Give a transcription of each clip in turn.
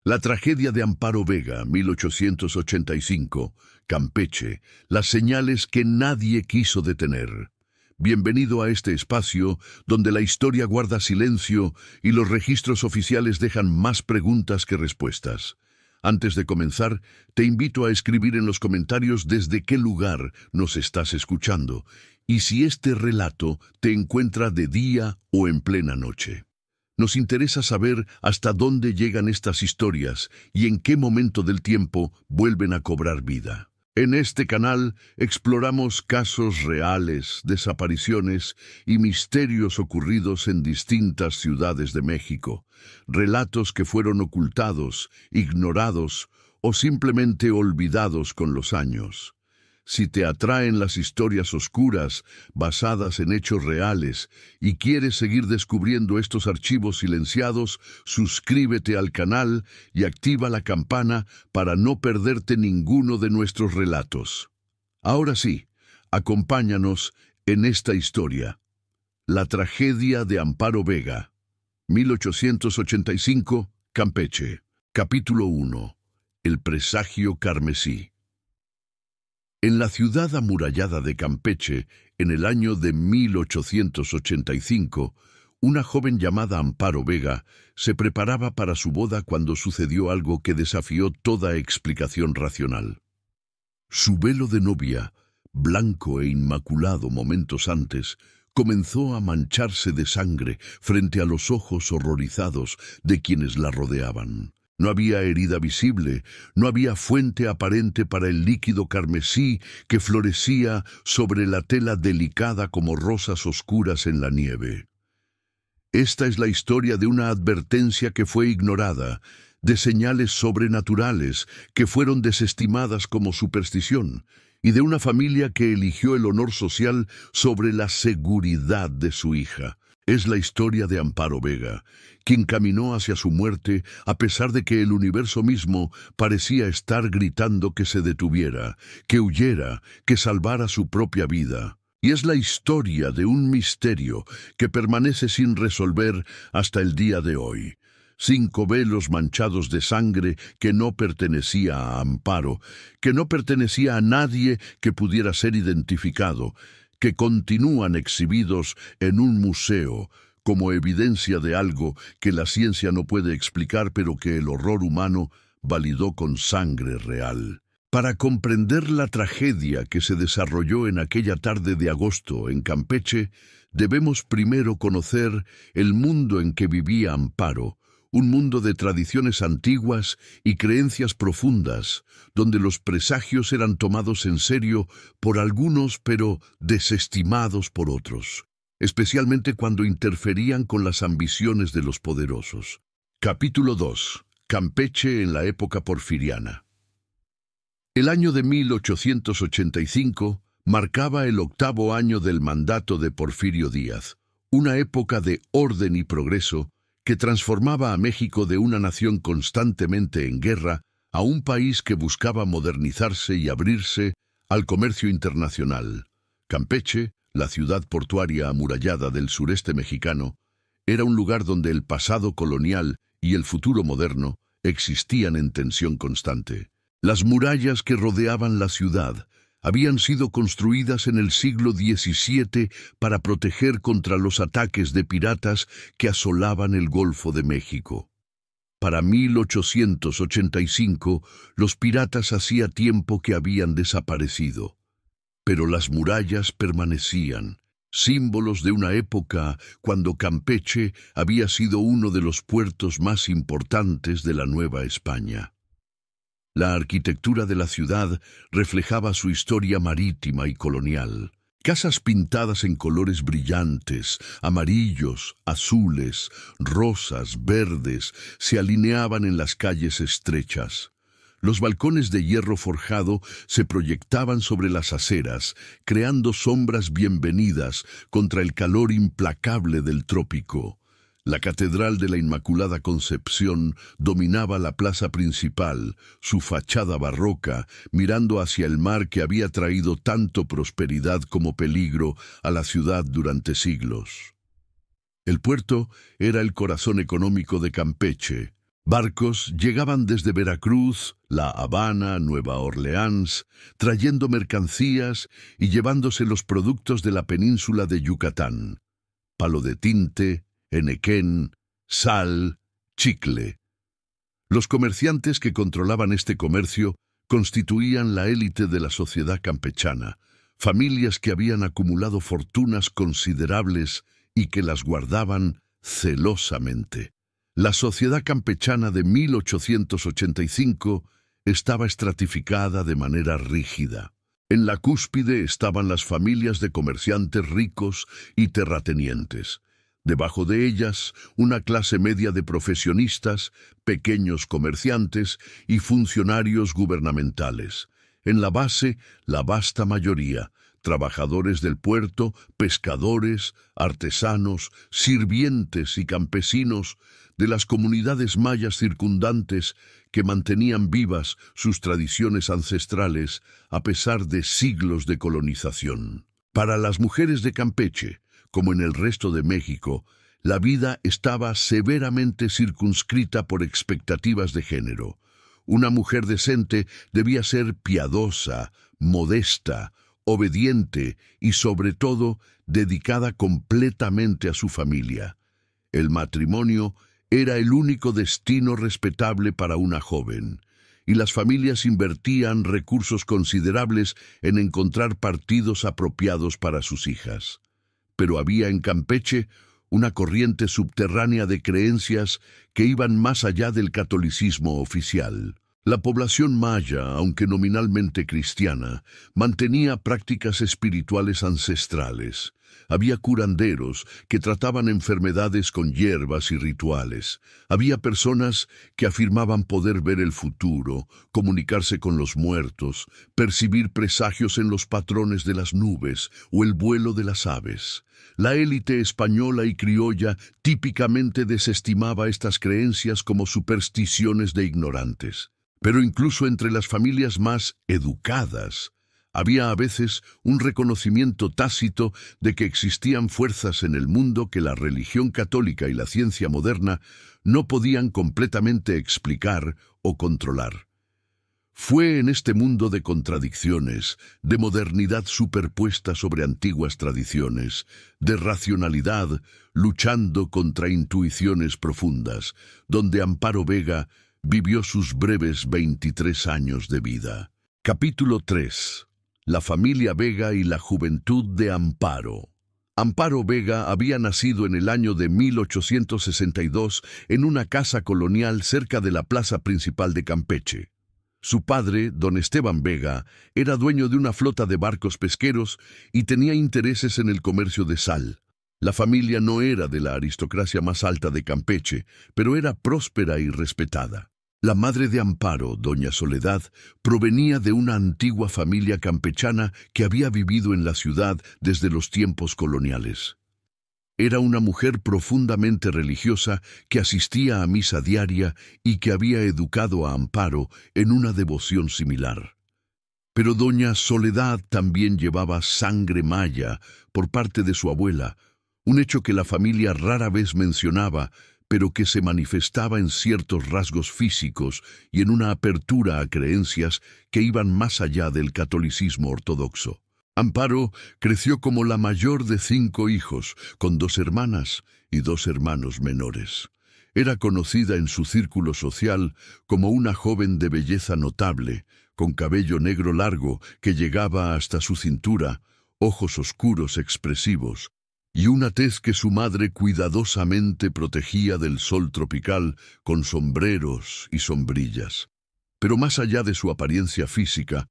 La tragedia de Amparo Vega, 1885, Campeche, las señales que nadie quiso detener. Bienvenido a este espacio donde la historia guarda silencio y los registros oficiales dejan más preguntas que respuestas. Antes de comenzar, te invito a escribir en los comentarios desde qué lugar nos estás escuchando y si este relato te encuentra de día o en plena noche. Nos interesa saber hasta dónde llegan estas historias y en qué momento del tiempo vuelven a cobrar vida. En este canal exploramos casos reales, desapariciones y misterios ocurridos en distintas ciudades de México, relatos que fueron ocultados, ignorados o simplemente olvidados con los años. Si te atraen las historias oscuras, basadas en hechos reales, y quieres seguir descubriendo estos archivos silenciados, suscríbete al canal y activa la campana para no perderte ninguno de nuestros relatos. Ahora sí, acompáñanos en esta historia. La tragedia de Amparo Vega, 1885, Campeche. Capítulo 1. El presagio carmesí. En la ciudad amurallada de Campeche, en el año de 1885, una joven llamada Amparo Vega se preparaba para su boda cuando sucedió algo que desafió toda explicación racional. Su velo de novia, blanco e inmaculado momentos antes, comenzó a mancharse de sangre frente a los ojos horrorizados de quienes la rodeaban. No había herida visible, no había fuente aparente para el líquido carmesí que florecía sobre la tela delicada como rosas oscuras en la nieve. Esta es la historia de una advertencia que fue ignorada, de señales sobrenaturales que fueron desestimadas como superstición, y de una familia que eligió el honor social sobre la seguridad de su hija. Es la historia de Amparo Vega, quien caminó hacia su muerte a pesar de que el universo mismo parecía estar gritando que se detuviera, que huyera, que salvara su propia vida. Y es la historia de un misterio que permanece sin resolver hasta el día de hoy. 5 velos manchados de sangre que no pertenecía a Amparo, que no pertenecía a nadie que pudiera ser identificado, que continúan exhibidos en un museo como evidencia de algo que la ciencia no puede explicar, pero que el horror humano validó con sangre real. Para comprender la tragedia que se desarrolló en aquella tarde de agosto en Campeche, debemos primero conocer el mundo en que vivía Amparo, un mundo de tradiciones antiguas y creencias profundas, donde los presagios eran tomados en serio por algunos pero desestimados por otros, especialmente cuando interferían con las ambiciones de los poderosos. Capítulo 2. Campeche en la época porfiriana. El año de 1885 marcaba el 8º año del mandato de Porfirio Díaz, una época de orden y progreso que transformaba a México de una nación constantemente en guerra a un país que buscaba modernizarse y abrirse al comercio internacional. Campeche, la ciudad portuaria amurallada del sureste mexicano, era un lugar donde el pasado colonial y el futuro moderno existían en tensión constante. Las murallas que rodeaban la ciudad habían sido construidas en el siglo XVII para proteger contra los ataques de piratas que asolaban el Golfo de México. Para 1885, los piratas hacía tiempo que habían desaparecido, pero las murallas permanecían, símbolos de una época cuando Campeche había sido uno de los puertos más importantes de la Nueva España. La arquitectura de la ciudad reflejaba su historia marítima y colonial. Casas pintadas en colores brillantes, amarillos, azules, rosas, verdes, se alineaban en las calles estrechas. Los balcones de hierro forjado se proyectaban sobre las aceras, creando sombras bienvenidas contra el calor implacable del trópico. La Catedral de la Inmaculada Concepción dominaba la plaza principal, su fachada barroca, mirando hacia el mar que había traído tanto prosperidad como peligro a la ciudad durante siglos. El puerto era el corazón económico de Campeche, Barcos llegaban desde Veracruz, La Habana, Nueva Orleans, trayendo mercancías y llevándose los productos de la península de Yucatán: palo de tinte, henequén, sal, chicle. Los comerciantes que controlaban este comercio constituían la élite de la sociedad campechana, familias que habían acumulado fortunas considerables y que las guardaban celosamente. La sociedad campechana de 1885 estaba estratificada de manera rígida. En la cúspide estaban las familias de comerciantes ricos y terratenientes. Debajo de ellas, una clase media de profesionistas, pequeños comerciantes y funcionarios gubernamentales. En la base, la vasta mayoría: trabajadores del puerto, pescadores, artesanos, sirvientes y campesinos de las comunidades mayas circundantes que mantenían vivas sus tradiciones ancestrales a pesar de siglos de colonización. Para las mujeres de Campeche, como en el resto de México, la vida estaba severamente circunscrita por expectativas de género. Una mujer decente debía ser piadosa, modesta, obediente y, sobre todo, dedicada completamente a su familia. El matrimonio era el único destino respetable para una joven, y las familias invertían recursos considerables en encontrar partidos apropiados para sus hijas. Pero había en Campeche una corriente subterránea de creencias que iban más allá del catolicismo oficial. La población maya, aunque nominalmente cristiana, mantenía prácticas espirituales ancestrales. Había curanderos que trataban enfermedades con hierbas y rituales. Había personas que afirmaban poder ver el futuro, comunicarse con los muertos, percibir presagios en los patrones de las nubes o el vuelo de las aves. La élite española y criolla típicamente desestimaba estas creencias como supersticiones de ignorantes. Pero incluso entre las familias más educadas, había a veces un reconocimiento tácito de que existían fuerzas en el mundo que la religión católica y la ciencia moderna no podían completamente explicar o controlar. Fue en este mundo de contradicciones, de modernidad superpuesta sobre antiguas tradiciones, de racionalidad luchando contra intuiciones profundas, donde Amparo Vega vivió sus breves 23 años de vida. Capítulo 3. La familia Vega y la juventud de Amparo. Amparo Vega había nacido en el año de 1862 en una casa colonial cerca de la plaza principal de Campeche. Su padre, don Esteban Vega, era dueño de una flota de barcos pesqueros y tenía intereses en el comercio de sal. La familia no era de la aristocracia más alta de Campeche, pero era próspera y respetada. La madre de Amparo, doña Soledad, provenía de una antigua familia campechana que había vivido en la ciudad desde los tiempos coloniales. Era una mujer profundamente religiosa que asistía a misa diaria y que había educado a Amparo en una devoción similar. Pero doña Soledad también llevaba sangre maya por parte de su abuela, un hecho que la familia rara vez mencionaba, pero que se manifestaba en ciertos rasgos físicos y en una apertura a creencias que iban más allá del catolicismo ortodoxo. Amparo creció como la mayor de 5 hijos, con 2 hermanas y 2 hermanos menores. Era conocida en su círculo social como una joven de belleza notable, con cabello negro largo que llegaba hasta su cintura, ojos oscuros expresivos, y una tez que su madre cuidadosamente protegía del sol tropical con sombreros y sombrillas. Pero más allá de su apariencia física,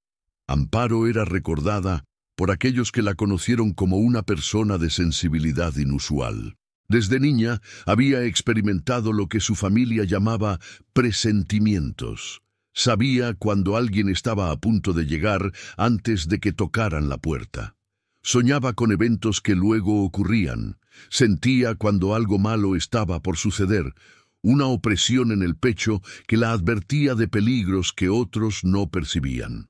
Amparo era recordada por aquellos que la conocieron como una persona de sensibilidad inusual. Desde niña había experimentado lo que su familia llamaba presentimientos. Sabía cuando alguien estaba a punto de llegar antes de que tocaran la puerta. Soñaba con eventos que luego ocurrían. Sentía cuando algo malo estaba por suceder, una opresión en el pecho que la advertía de peligros que otros no percibían.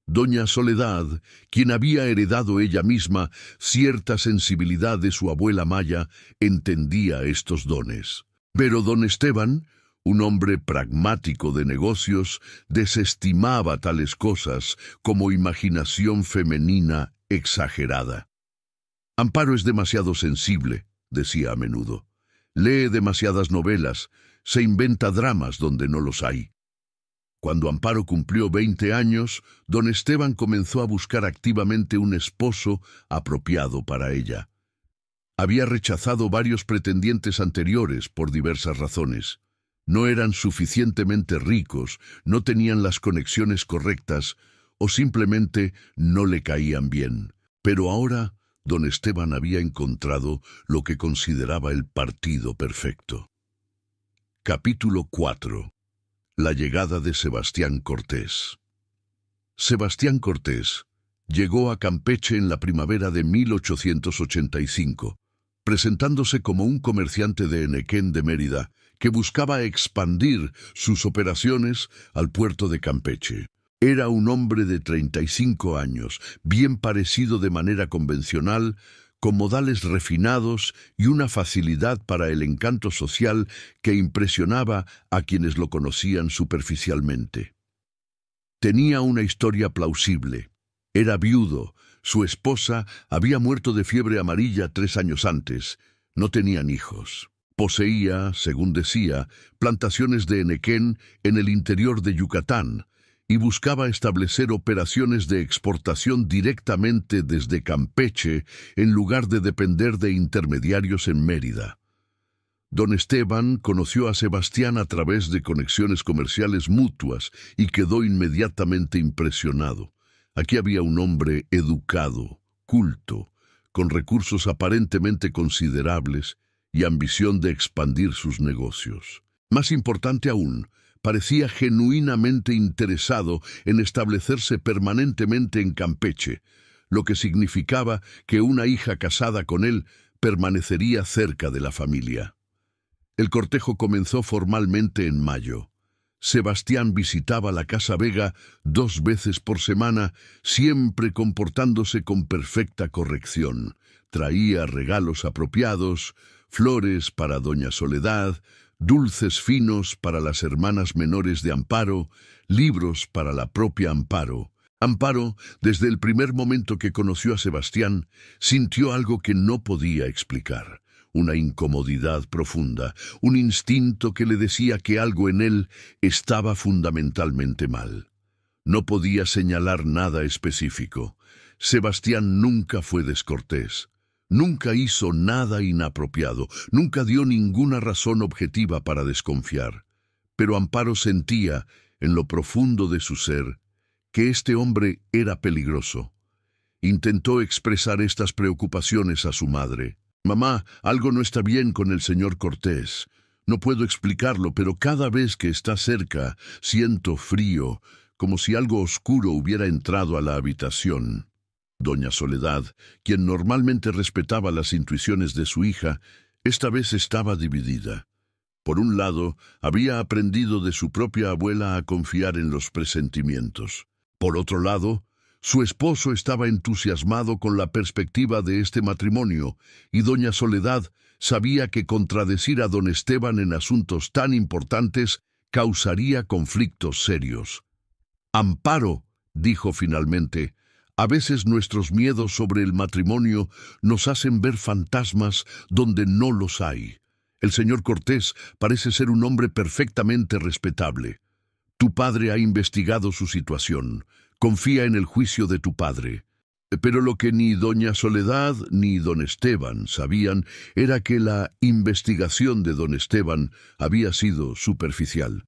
Doña Soledad, quien había heredado ella misma cierta sensibilidad de su abuela maya, entendía estos dones. Pero don Esteban, Un hombre pragmático de negocios desestimaba tales cosas como imaginación femenina exagerada. Amparo es demasiado sensible, decía a menudo. Lee demasiadas novelas, se inventa dramas donde no los hay. Cuando Amparo cumplió 20 años, don Esteban comenzó a buscar activamente un esposo apropiado para ella. Había rechazado varios pretendientes anteriores por diversas razones. No eran suficientemente ricos, no tenían las conexiones correctas o simplemente no le caían bien. Pero ahora don Esteban había encontrado lo que consideraba el partido perfecto. Capítulo 4. La llegada de Sebastián Cortés. Sebastián Cortés llegó a Campeche en la primavera de 1885, presentándose como un comerciante de Enequén de Mérida que buscaba expandir sus operaciones al puerto de Campeche. Era un hombre de 35 años, bien parecido de manera convencional, con modales refinados y una facilidad para el encanto social que impresionaba a quienes lo conocían superficialmente. Tenía una historia plausible. Era viudo, su esposa había muerto de fiebre amarilla 3 años antes, no tenían hijos. Poseía, según decía, plantaciones de enequén en el interior de Yucatán y buscaba establecer operaciones de exportación directamente desde Campeche en lugar de depender de intermediarios en Mérida. Don Esteban conoció a Sebastián a través de conexiones comerciales mutuas y quedó inmediatamente impresionado. Aquí había un hombre educado, culto, con recursos aparentemente considerables y ambición de expandir sus negocios. Más importante aún, parecía genuinamente interesado en establecerse permanentemente en Campeche, lo que significaba que una hija casada con él permanecería cerca de la familia. El cortejo comenzó formalmente en mayo. Sebastián visitaba la Casa Vega 2 veces por semana, siempre comportándose con perfecta corrección. Traía regalos apropiados, flores para doña Soledad, dulces finos para las hermanas menores de Amparo, libros para la propia Amparo. Amparo, desde el primer momento que conoció a Sebastián, sintió algo que no podía explicar. Una incomodidad profunda, un instinto que le decía que algo en él estaba fundamentalmente mal. No podía señalar nada específico. Sebastián nunca fue descortés. Nunca hizo nada inapropiado, nunca dio ninguna razón objetiva para desconfiar. Pero Amparo sentía, en lo profundo de su ser, que este hombre era peligroso. Intentó expresar estas preocupaciones a su madre. «Mamá, algo no está bien con el señor Cortés. No puedo explicarlo, pero cada vez que está cerca siento frío, como si algo oscuro hubiera entrado a la habitación». Doña Soledad, quien normalmente respetaba las intuiciones de su hija, esta vez estaba dividida. Por un lado, había aprendido de su propia abuela a confiar en los presentimientos. Por otro lado, su esposo estaba entusiasmado con la perspectiva de este matrimonio, y doña Soledad sabía que contradecir a don Esteban en asuntos tan importantes causaría conflictos serios. «Amparo», dijo finalmente, «a veces nuestros miedos sobre el matrimonio nos hacen ver fantasmas donde no los hay. El señor Cortés parece ser un hombre perfectamente respetable. Tu padre ha investigado su situación. Confía en el juicio de tu padre». Pero lo que ni doña Soledad ni don Esteban sabían era que la investigación de don Esteban había sido superficial.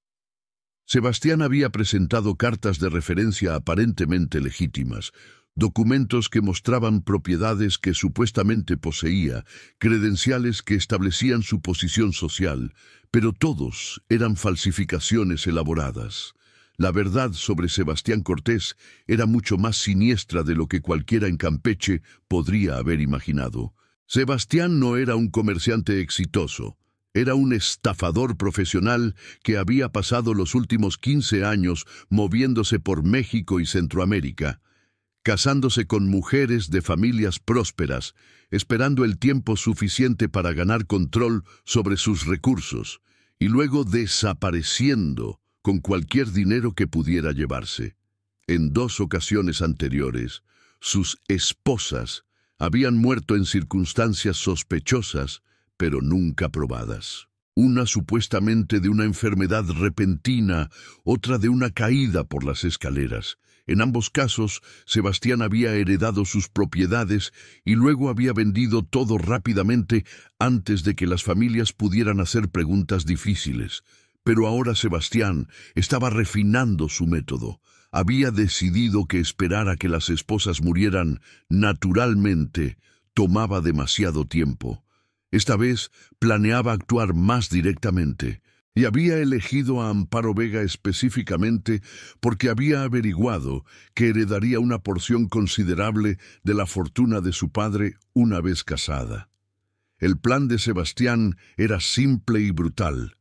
Sebastián había presentado cartas de referencia aparentemente legítimas, documentos que mostraban propiedades que supuestamente poseía, credenciales que establecían su posición social, pero todos eran falsificaciones elaboradas. La verdad sobre Sebastián Cortés era mucho más siniestra de lo que cualquiera en Campeche podría haber imaginado. Sebastián no era un comerciante exitoso. Era un estafador profesional que había pasado los últimos 15 años moviéndose por México y Centroamérica, casándose con mujeres de familias prósperas, esperando el tiempo suficiente para ganar control sobre sus recursos, y luego desapareciendo con cualquier dinero que pudiera llevarse. En 2 ocasiones anteriores, sus esposas habían muerto en circunstancias sospechosas, pero nunca probadas. Una supuestamente de una enfermedad repentina, otra de una caída por las escaleras. En ambos casos, Sebastián había heredado sus propiedades y luego había vendido todo rápidamente antes de que las familias pudieran hacer preguntas difíciles. Pero ahora Sebastián estaba refinando su método. Había decidido que esperar a que las esposas murieran naturalmente tomaba demasiado tiempo. Esta vez planeaba actuar más directamente, y había elegido a Amparo Vega específicamente porque había averiguado que heredaría una porción considerable de la fortuna de su padre una vez casada. El plan de Sebastián era simple y brutal: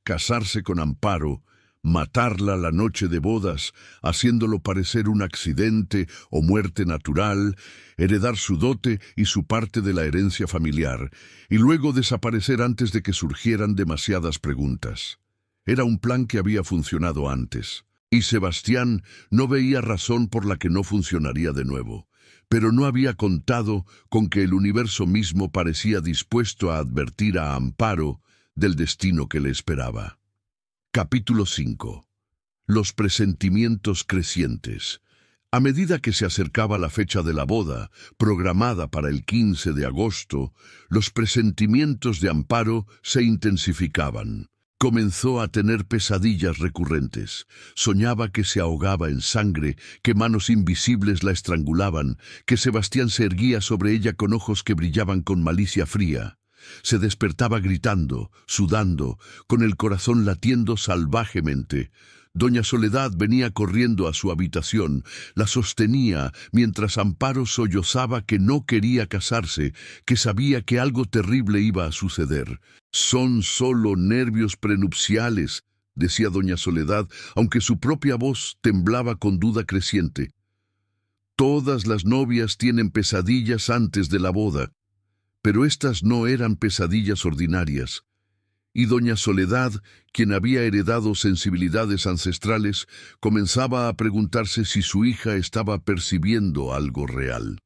casarse con Amparo, matarla la noche de bodas, haciéndolo parecer un accidente o muerte natural, heredar su dote y su parte de la herencia familiar, y luego desaparecer antes de que surgieran demasiadas preguntas. Era un plan que había funcionado antes, y Sebastián no veía razón por la que no funcionaría de nuevo, pero no había contado con que el universo mismo parecía dispuesto a advertir a Amparo del destino que le esperaba. Capítulo 5. Los presentimientos crecientes. A medida que se acercaba la fecha de la boda, programada para el 15 de agosto, los presentimientos de Amparo se intensificaban. Comenzó a tener pesadillas recurrentes. Soñaba que se ahogaba en sangre, que manos invisibles la estrangulaban, que Sebastián se erguía sobre ella con ojos que brillaban con malicia fría. Se despertaba gritando, sudando, con el corazón latiendo salvajemente. Doña Soledad venía corriendo a su habitación, la sostenía mientras Amparo sollozaba que no quería casarse, que sabía que algo terrible iba a suceder. «Son solo nervios prenupciales», decía doña Soledad, aunque su propia voz temblaba con duda creciente. «Todas las novias tienen pesadillas antes de la boda». Pero estas no eran pesadillas ordinarias, y doña Soledad, quien había heredado sensibilidades ancestrales, comenzaba a preguntarse si su hija estaba percibiendo algo real.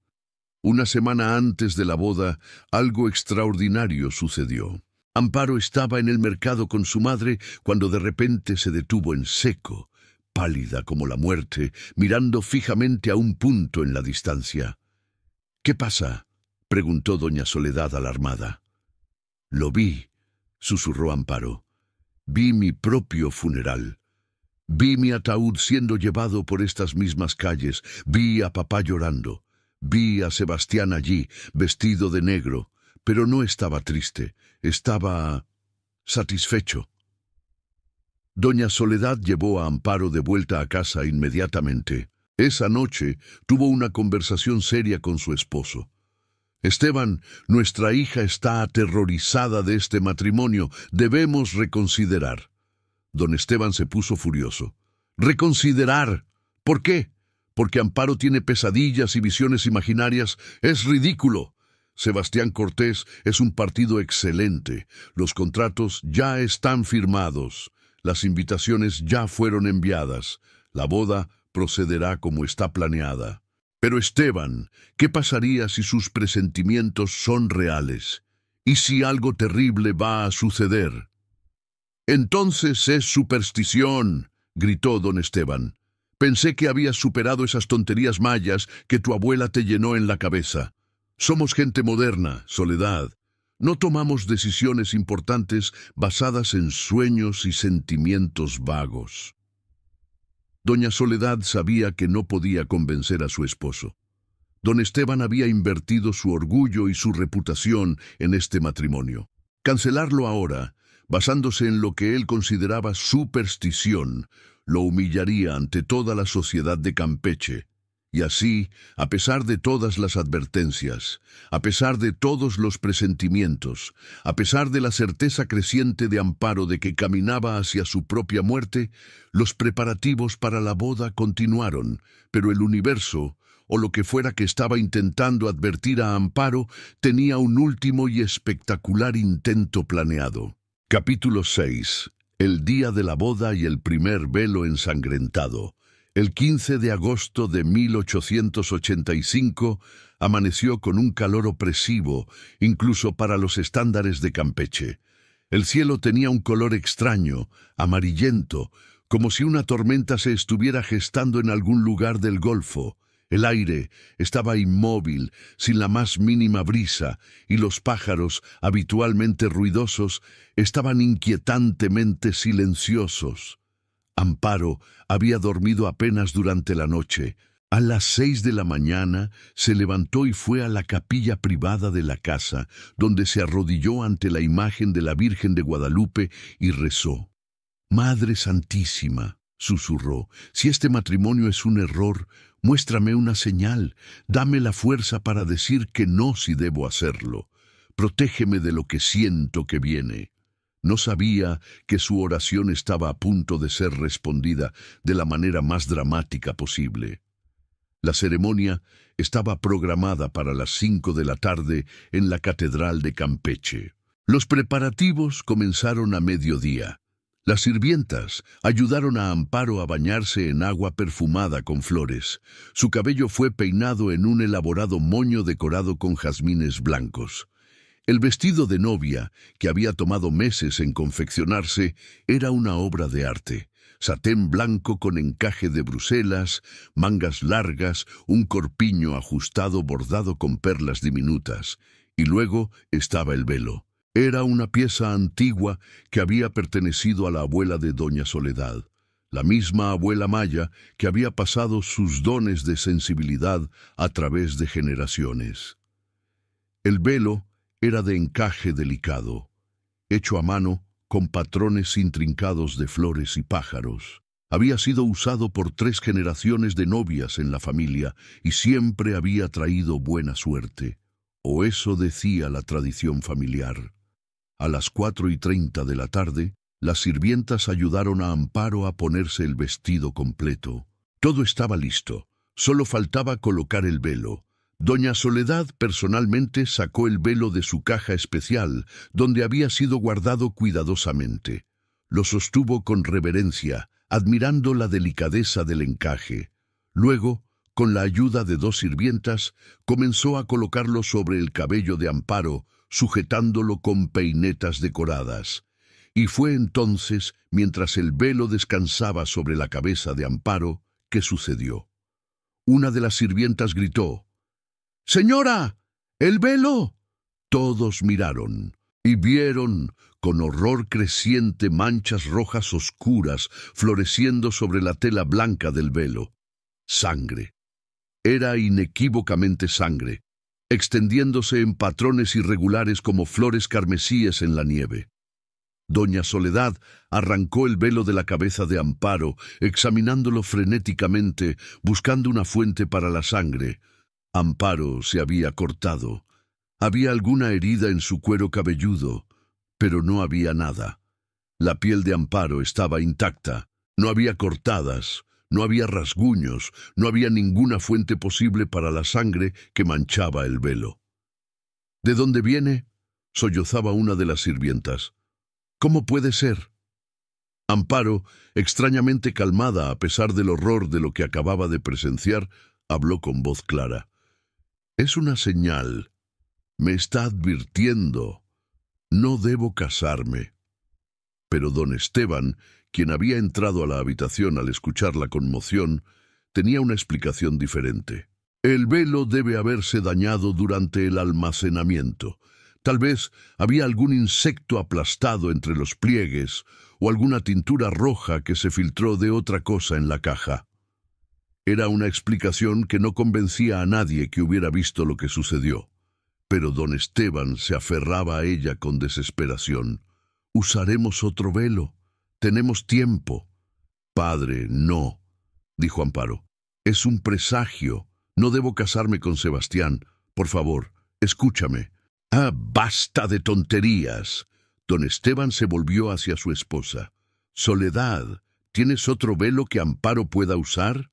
Una semana antes de la boda, algo extraordinario sucedió. Amparo estaba en el mercado con su madre cuando de repente se detuvo en seco, pálida como la muerte, mirando fijamente a un punto en la distancia. «¿Qué pasa?», preguntó doña Soledad alarmada. «Lo vi», susurró Amparo. «Vi mi propio funeral. Vi mi ataúd siendo llevado por estas mismas calles. Vi a papá llorando. Vi a Sebastián allí, vestido de negro. Pero no estaba triste. Estaba satisfecho». Doña Soledad llevó a Amparo de vuelta a casa inmediatamente. Esa noche tuvo una conversación seria con su esposo. «Esteban, nuestra hija está aterrorizada de este matrimonio. Debemos reconsiderar». Don Esteban se puso furioso. «¿Reconsiderar? ¿Por qué? ¿Porque Amparo tiene pesadillas y visiones imaginarias? ¡Es ridículo! Sebastián Cortés es un partido excelente. Los contratos ya están firmados. Las invitaciones ya fueron enviadas. La boda procederá como está planeada». «Pero Esteban, ¿qué pasaría si sus presentimientos son reales? ¿Y si algo terrible va a suceder?» «Entonces es superstición», gritó don Esteban. «Pensé que habías superado esas tonterías mayas que tu abuela te llenó en la cabeza. Somos gente moderna, Soledad. No tomamos decisiones importantes basadas en sueños y sentimientos vagos». Doña Soledad sabía que no podía convencer a su esposo. Don Esteban había invertido su orgullo y su reputación en este matrimonio. Cancelarlo ahora, basándose en lo que él consideraba superstición, lo humillaría ante toda la sociedad de Campeche. Y así, a pesar de todas las advertencias, a pesar de todos los presentimientos, a pesar de la certeza creciente de Amparo de que caminaba hacia su propia muerte, los preparativos para la boda continuaron, pero el universo, o lo que fuera que estaba intentando advertir a Amparo, tenía un último y espectacular intento planeado. Capítulo 6. El día de la boda y el primer velo ensangrentado. El 15 de agosto de 1885 amaneció con un calor opresivo, incluso para los estándares de Campeche. El cielo tenía un color extraño, amarillento, como si una tormenta se estuviera gestando en algún lugar del Golfo. El aire estaba inmóvil, sin la más mínima brisa, y los pájaros, habitualmente ruidosos, estaban inquietantemente silenciosos. Amparo había dormido apenas durante la noche. A las 6 de la mañana se levantó y fue a la capilla privada de la casa, donde se arrodilló ante la imagen de la Virgen de Guadalupe y rezó. «Madre Santísima», susurró, «si este matrimonio es un error, muéstrame una señal, dame la fuerza para decir que no si debo hacerlo. Protégeme de lo que siento que viene». No sabía que su oración estaba a punto de ser respondida de la manera más dramática posible. La ceremonia estaba programada para las 5 de la tarde en la Catedral de Campeche. Los preparativos comenzaron a mediodía. Las sirvientas ayudaron a Amparo a bañarse en agua perfumada con flores. Su cabello fue peinado en un elaborado moño decorado con jazmines blancos. El vestido de novia, que había tomado meses en confeccionarse, era una obra de arte. Satén blanco con encaje de Bruselas, mangas largas, un corpiño ajustado bordado con perlas diminutas. Y luego estaba el velo. Era una pieza antigua que había pertenecido a la abuela de doña Soledad, la misma abuela Maya que había pasado sus dones de sensibilidad a través de generaciones. El velo era de encaje delicado, hecho a mano con patrones intrincados de flores y pájaros. Había sido usado por 3 generaciones de novias en la familia y siempre había traído buena suerte, o eso decía la tradición familiar. A las 4:30 de la tarde, las sirvientas ayudaron a Amparo a ponerse el vestido completo. Todo estaba listo, solo faltaba colocar el velo. Doña Soledad personalmente sacó el velo de su caja especial, donde había sido guardado cuidadosamente. Lo sostuvo con reverencia, admirando la delicadeza del encaje. Luego, con la ayuda de 2 sirvientas, comenzó a colocarlo sobre el cabello de Amparo, sujetándolo con peinetas decoradas. Y fue entonces, mientras el velo descansaba sobre la cabeza de Amparo, que sucedió. Una de las sirvientas gritó: «¡Señora! ¡El velo!». Todos miraron y vieron con horror creciente manchas rojas oscuras floreciendo sobre la tela blanca del velo. Sangre. Era inequívocamente sangre, extendiéndose en patrones irregulares como flores carmesíes en la nieve. Doña Soledad arrancó el velo de la cabeza de Amparo, examinándolo frenéticamente, buscando una fuente para la sangre. Amparo se había cortado. Había alguna herida en su cuero cabelludo, pero no había nada. La piel de Amparo estaba intacta. No había cortadas, no había rasguños, no había ninguna fuente posible para la sangre que manchaba el velo. «¿De dónde viene?», sollozaba una de las sirvientas. «¿Cómo puede ser?». Amparo, extrañamente calmada a pesar del horror de lo que acababa de presenciar, habló con voz clara. «Es una señal. Me está advirtiendo. No debo casarme». Pero don Esteban, quien había entrado a la habitación al escuchar la conmoción, tenía una explicación diferente. «El velo debe haberse dañado durante el almacenamiento. Tal vez había algún insecto aplastado entre los pliegues o alguna tintura roja que se filtró de otra cosa en la caja». Era una explicación que no convencía a nadie que hubiera visto lo que sucedió. Pero don Esteban se aferraba a ella con desesperación. «Usaremos otro velo. Tenemos tiempo». «Padre, no», dijo Amparo. «Es un presagio. No debo casarme con Sebastián. Por favor, escúchame». «Ah, basta de tonterías». Don Esteban se volvió hacia su esposa. «Soledad, ¿tienes otro velo que Amparo pueda usar?».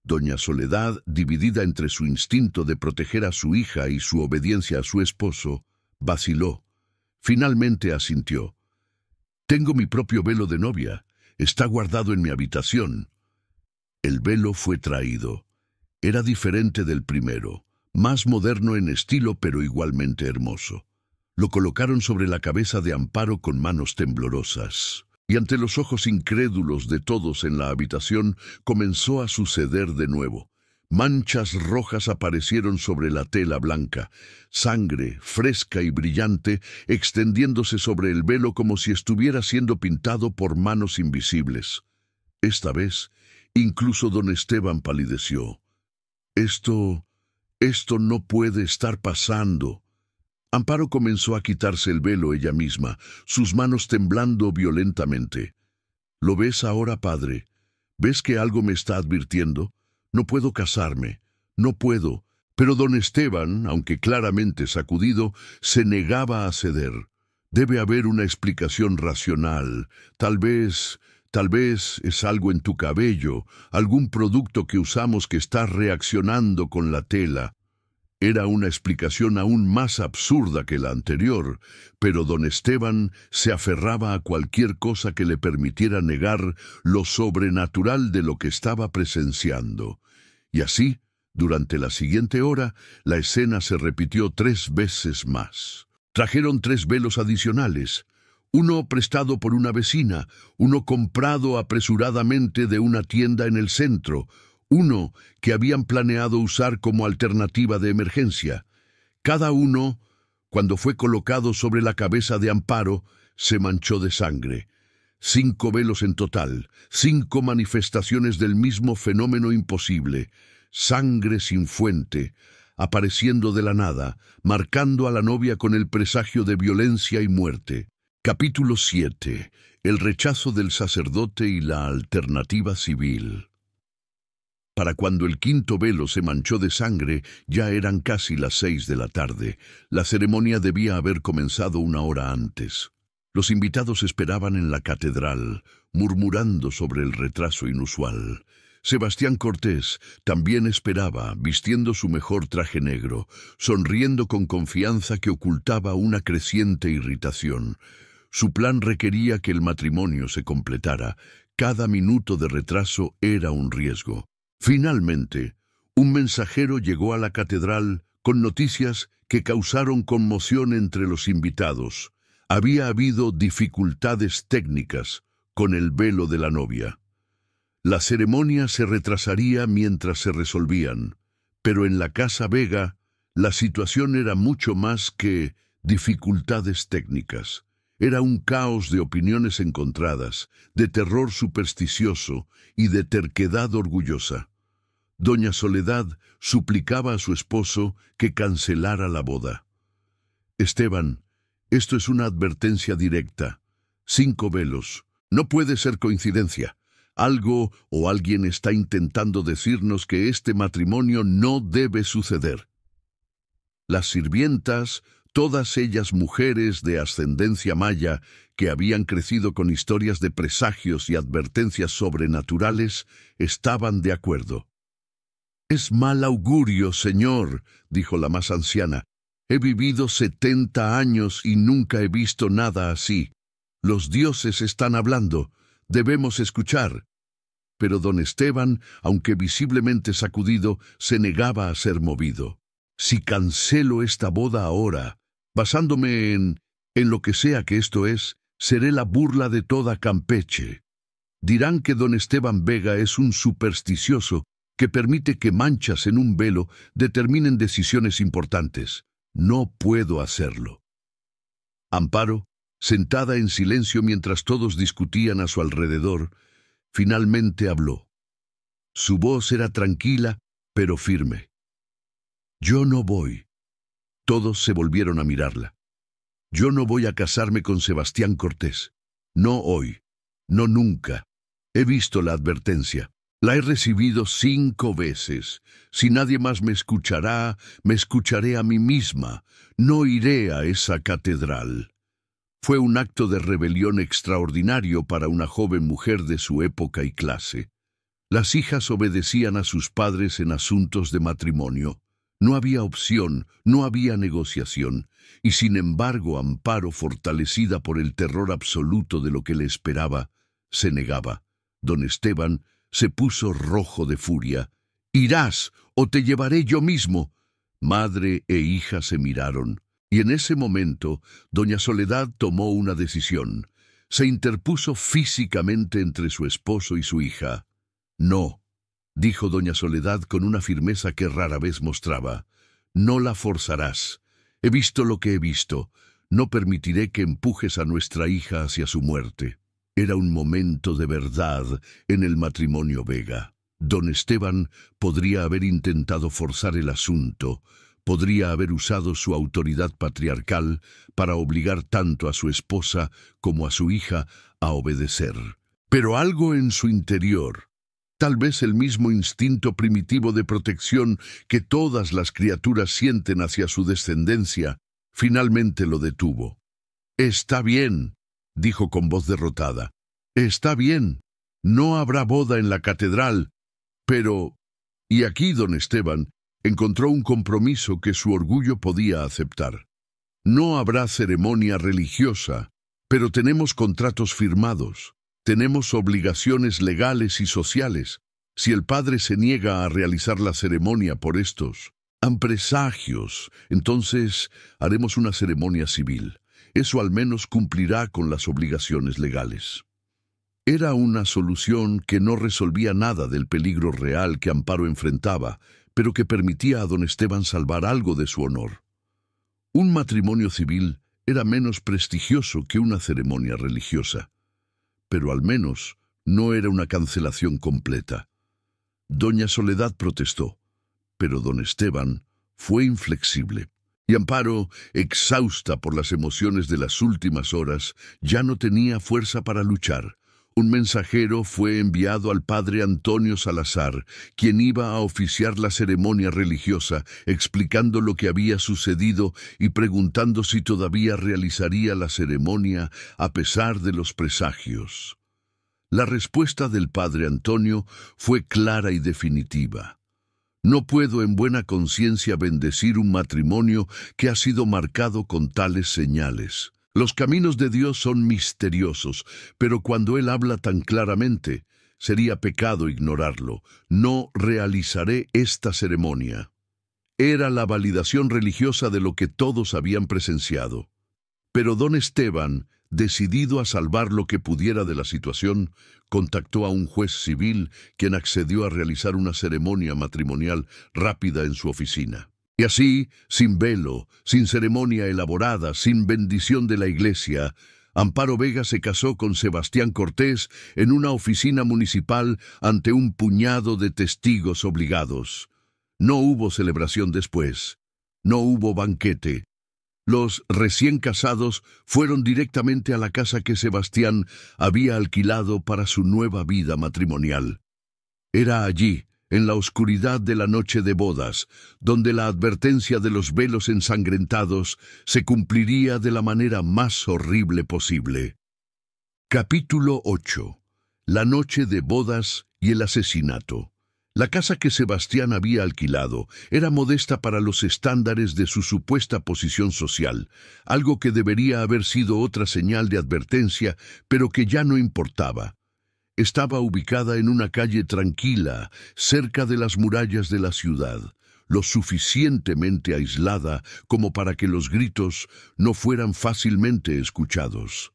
Doña Soledad, dividida entre su instinto de proteger a su hija y su obediencia a su esposo, vaciló. Finalmente asintió. Tengo mi propio velo de novia. Está guardado en mi habitación. El velo fue traído. Era diferente del primero, más moderno en estilo pero igualmente hermoso. Lo colocaron sobre la cabeza de Amparo con manos temblorosas, y ante los ojos incrédulos de todos en la habitación comenzó a suceder de nuevo. Manchas rojas aparecieron sobre la tela blanca, sangre fresca y brillante extendiéndose sobre el velo como si estuviera siendo pintado por manos invisibles. Esta vez, incluso don Esteban palideció. Esto no puede estar pasando. Amparo comenzó a quitarse el velo ella misma, sus manos temblando violentamente. ¿Lo ves ahora, padre? ¿Ves que algo me está advirtiendo? No puedo casarme, no puedo. Pero don Esteban, aunque claramente sacudido, se negaba a ceder. Debe haber una explicación racional. Tal vez es algo en tu cabello, algún producto que usamos que está reaccionando con la tela. Era una explicación aún más absurda que la anterior, pero don Esteban se aferraba a cualquier cosa que le permitiera negar lo sobrenatural de lo que estaba presenciando. Y así, durante la siguiente hora, la escena se repitió 3 veces más. Trajeron 3 velos adicionales, uno prestado por una vecina, uno comprado apresuradamente de una tienda en el centro, uno que habían planeado usar como alternativa de emergencia. Cada uno, cuando fue colocado sobre la cabeza de Amparo, se manchó de sangre. 5 velos en total, 5 manifestaciones del mismo fenómeno imposible. Sangre sin fuente, apareciendo de la nada, marcando a la novia con el presagio de violencia y muerte. Capítulo 7. El rechazo del sacerdote y la alternativa civil. Para cuando el 5.º velo se manchó de sangre, ya eran casi las 6 de la tarde. La ceremonia debía haber comenzado 1 hora antes. Los invitados esperaban en la catedral, murmurando sobre el retraso inusual. Sebastián Cortés también esperaba, vistiendo su mejor traje negro, sonriendo con confianza que ocultaba una creciente irritación. Su plan requería que el matrimonio se completara. Cada minuto de retraso era un riesgo. Finalmente, un mensajero llegó a la catedral con noticias que causaron conmoción entre los invitados. Había habido dificultades técnicas con el velo de la novia. La ceremonia se retrasaría mientras se resolvían, pero en la Casa Vega la situación era mucho más que dificultades técnicas. Era un caos de opiniones encontradas, de terror supersticioso y de terquedad orgullosa. Doña Soledad suplicaba a su esposo que cancelara la boda. Esteban, esto es una advertencia directa. 5 velos. No puede ser coincidencia. Algo o alguien está intentando decirnos que este matrimonio no debe suceder. Las sirvientas, todas ellas mujeres de ascendencia maya que habían crecido con historias de presagios y advertencias sobrenaturales, estaban de acuerdo. «Es mal augurio, señor», dijo la más anciana. «He vivido 70 años y nunca he visto nada así. Los dioses están hablando. Debemos escuchar». Pero don Esteban, aunque visiblemente sacudido, se negaba a ser movido. «Si cancelo esta boda ahora, basándome en lo que sea que esto es, seré la burla de toda Campeche. Dirán que don Esteban Vega es un supersticioso que permite que manchas en un velo determinen decisiones importantes. No puedo hacerlo». Amparo, sentada en silencio mientras todos discutían a su alrededor, finalmente habló. Su voz era tranquila, pero firme. «Yo no voy». Todos se volvieron a mirarla. «Yo no voy a casarme con Sebastián Cortés. No hoy. No nunca. He visto la advertencia. La he recibido 5 veces. Si nadie más me escucharé a mí misma. No iré a esa catedral». Fue un acto de rebelión extraordinario para una joven mujer de su época y clase. Las hijas obedecían a sus padres en asuntos de matrimonio. No había opción, no había negociación, y sin embargo Amparo, fortalecida por el terror absoluto de lo que le esperaba, se negaba. Don Esteban se puso rojo de furia. «Irás, o te llevaré yo mismo». Madre e hija se miraron, y en ese momento doña Soledad tomó una decisión. Se interpuso físicamente entre su esposo y su hija. «No», dijo doña Soledad con una firmeza que rara vez mostraba. «No la forzarás. He visto lo que he visto. No permitiré que empujes a nuestra hija hacia su muerte». Era un momento de verdad en el matrimonio Vega. Don Esteban podría haber intentado forzar el asunto, podría haber usado su autoridad patriarcal para obligar tanto a su esposa como a su hija a obedecer. Pero algo en su interior, tal vez el mismo instinto primitivo de protección que todas las criaturas sienten hacia su descendencia, finalmente lo detuvo. «Está bien», dijo con voz derrotada. «Está bien. No habrá boda en la catedral, pero...». Y aquí don Esteban encontró un compromiso que su orgullo podía aceptar. «No habrá ceremonia religiosa, pero tenemos contratos firmados. Tenemos obligaciones legales y sociales. Si el padre se niega a realizar la ceremonia por estos presagios, entonces haremos una ceremonia civil. Eso al menos cumplirá con las obligaciones legales». Era una solución que no resolvía nada del peligro real que Amparo enfrentaba, pero que permitía a don Esteban salvar algo de su honor. Un matrimonio civil era menos prestigioso que una ceremonia religiosa, pero al menos no era una cancelación completa. Doña Soledad protestó, pero don Esteban fue inflexible. Y Amparo, exhausta por las emociones de las últimas horas, ya no tenía fuerza para luchar. Un mensajero fue enviado al padre Antonio Salazar, quien iba a oficiar la ceremonia religiosa, explicando lo que había sucedido y preguntando si todavía realizaría la ceremonia a pesar de los presagios. La respuesta del padre Antonio fue clara y definitiva. «No puedo en buena conciencia bendecir un matrimonio que ha sido marcado con tales señales. Los caminos de Dios son misteriosos, pero cuando Él habla tan claramente, sería pecado ignorarlo. No realizaré esta ceremonia». Era la validación religiosa de lo que todos habían presenciado. Pero don Esteban, decidido a salvar lo que pudiera de la situación, contactó a un juez civil quien accedió a realizar una ceremonia matrimonial rápida en su oficina. Y así, sin velo, sin ceremonia elaborada, sin bendición de la iglesia, Amparo Vega se casó con Sebastián Cortés en una oficina municipal ante un puñado de testigos obligados. No hubo celebración después. No hubo banquete. Los recién casados fueron directamente a la casa que Sebastián había alquilado para su nueva vida matrimonial. Era allí, en la oscuridad de la noche de bodas, donde la advertencia de los velos ensangrentados se cumpliría de la manera más horrible posible. Capítulo 8. La noche de bodas y el asesinato. La casa que Sebastián había alquilado era modesta para los estándares de su supuesta posición social, algo que debería haber sido otra señal de advertencia, pero que ya no importaba. Estaba ubicada en una calle tranquila, cerca de las murallas de la ciudad, lo suficientemente aislada como para que los gritos no fueran fácilmente escuchados.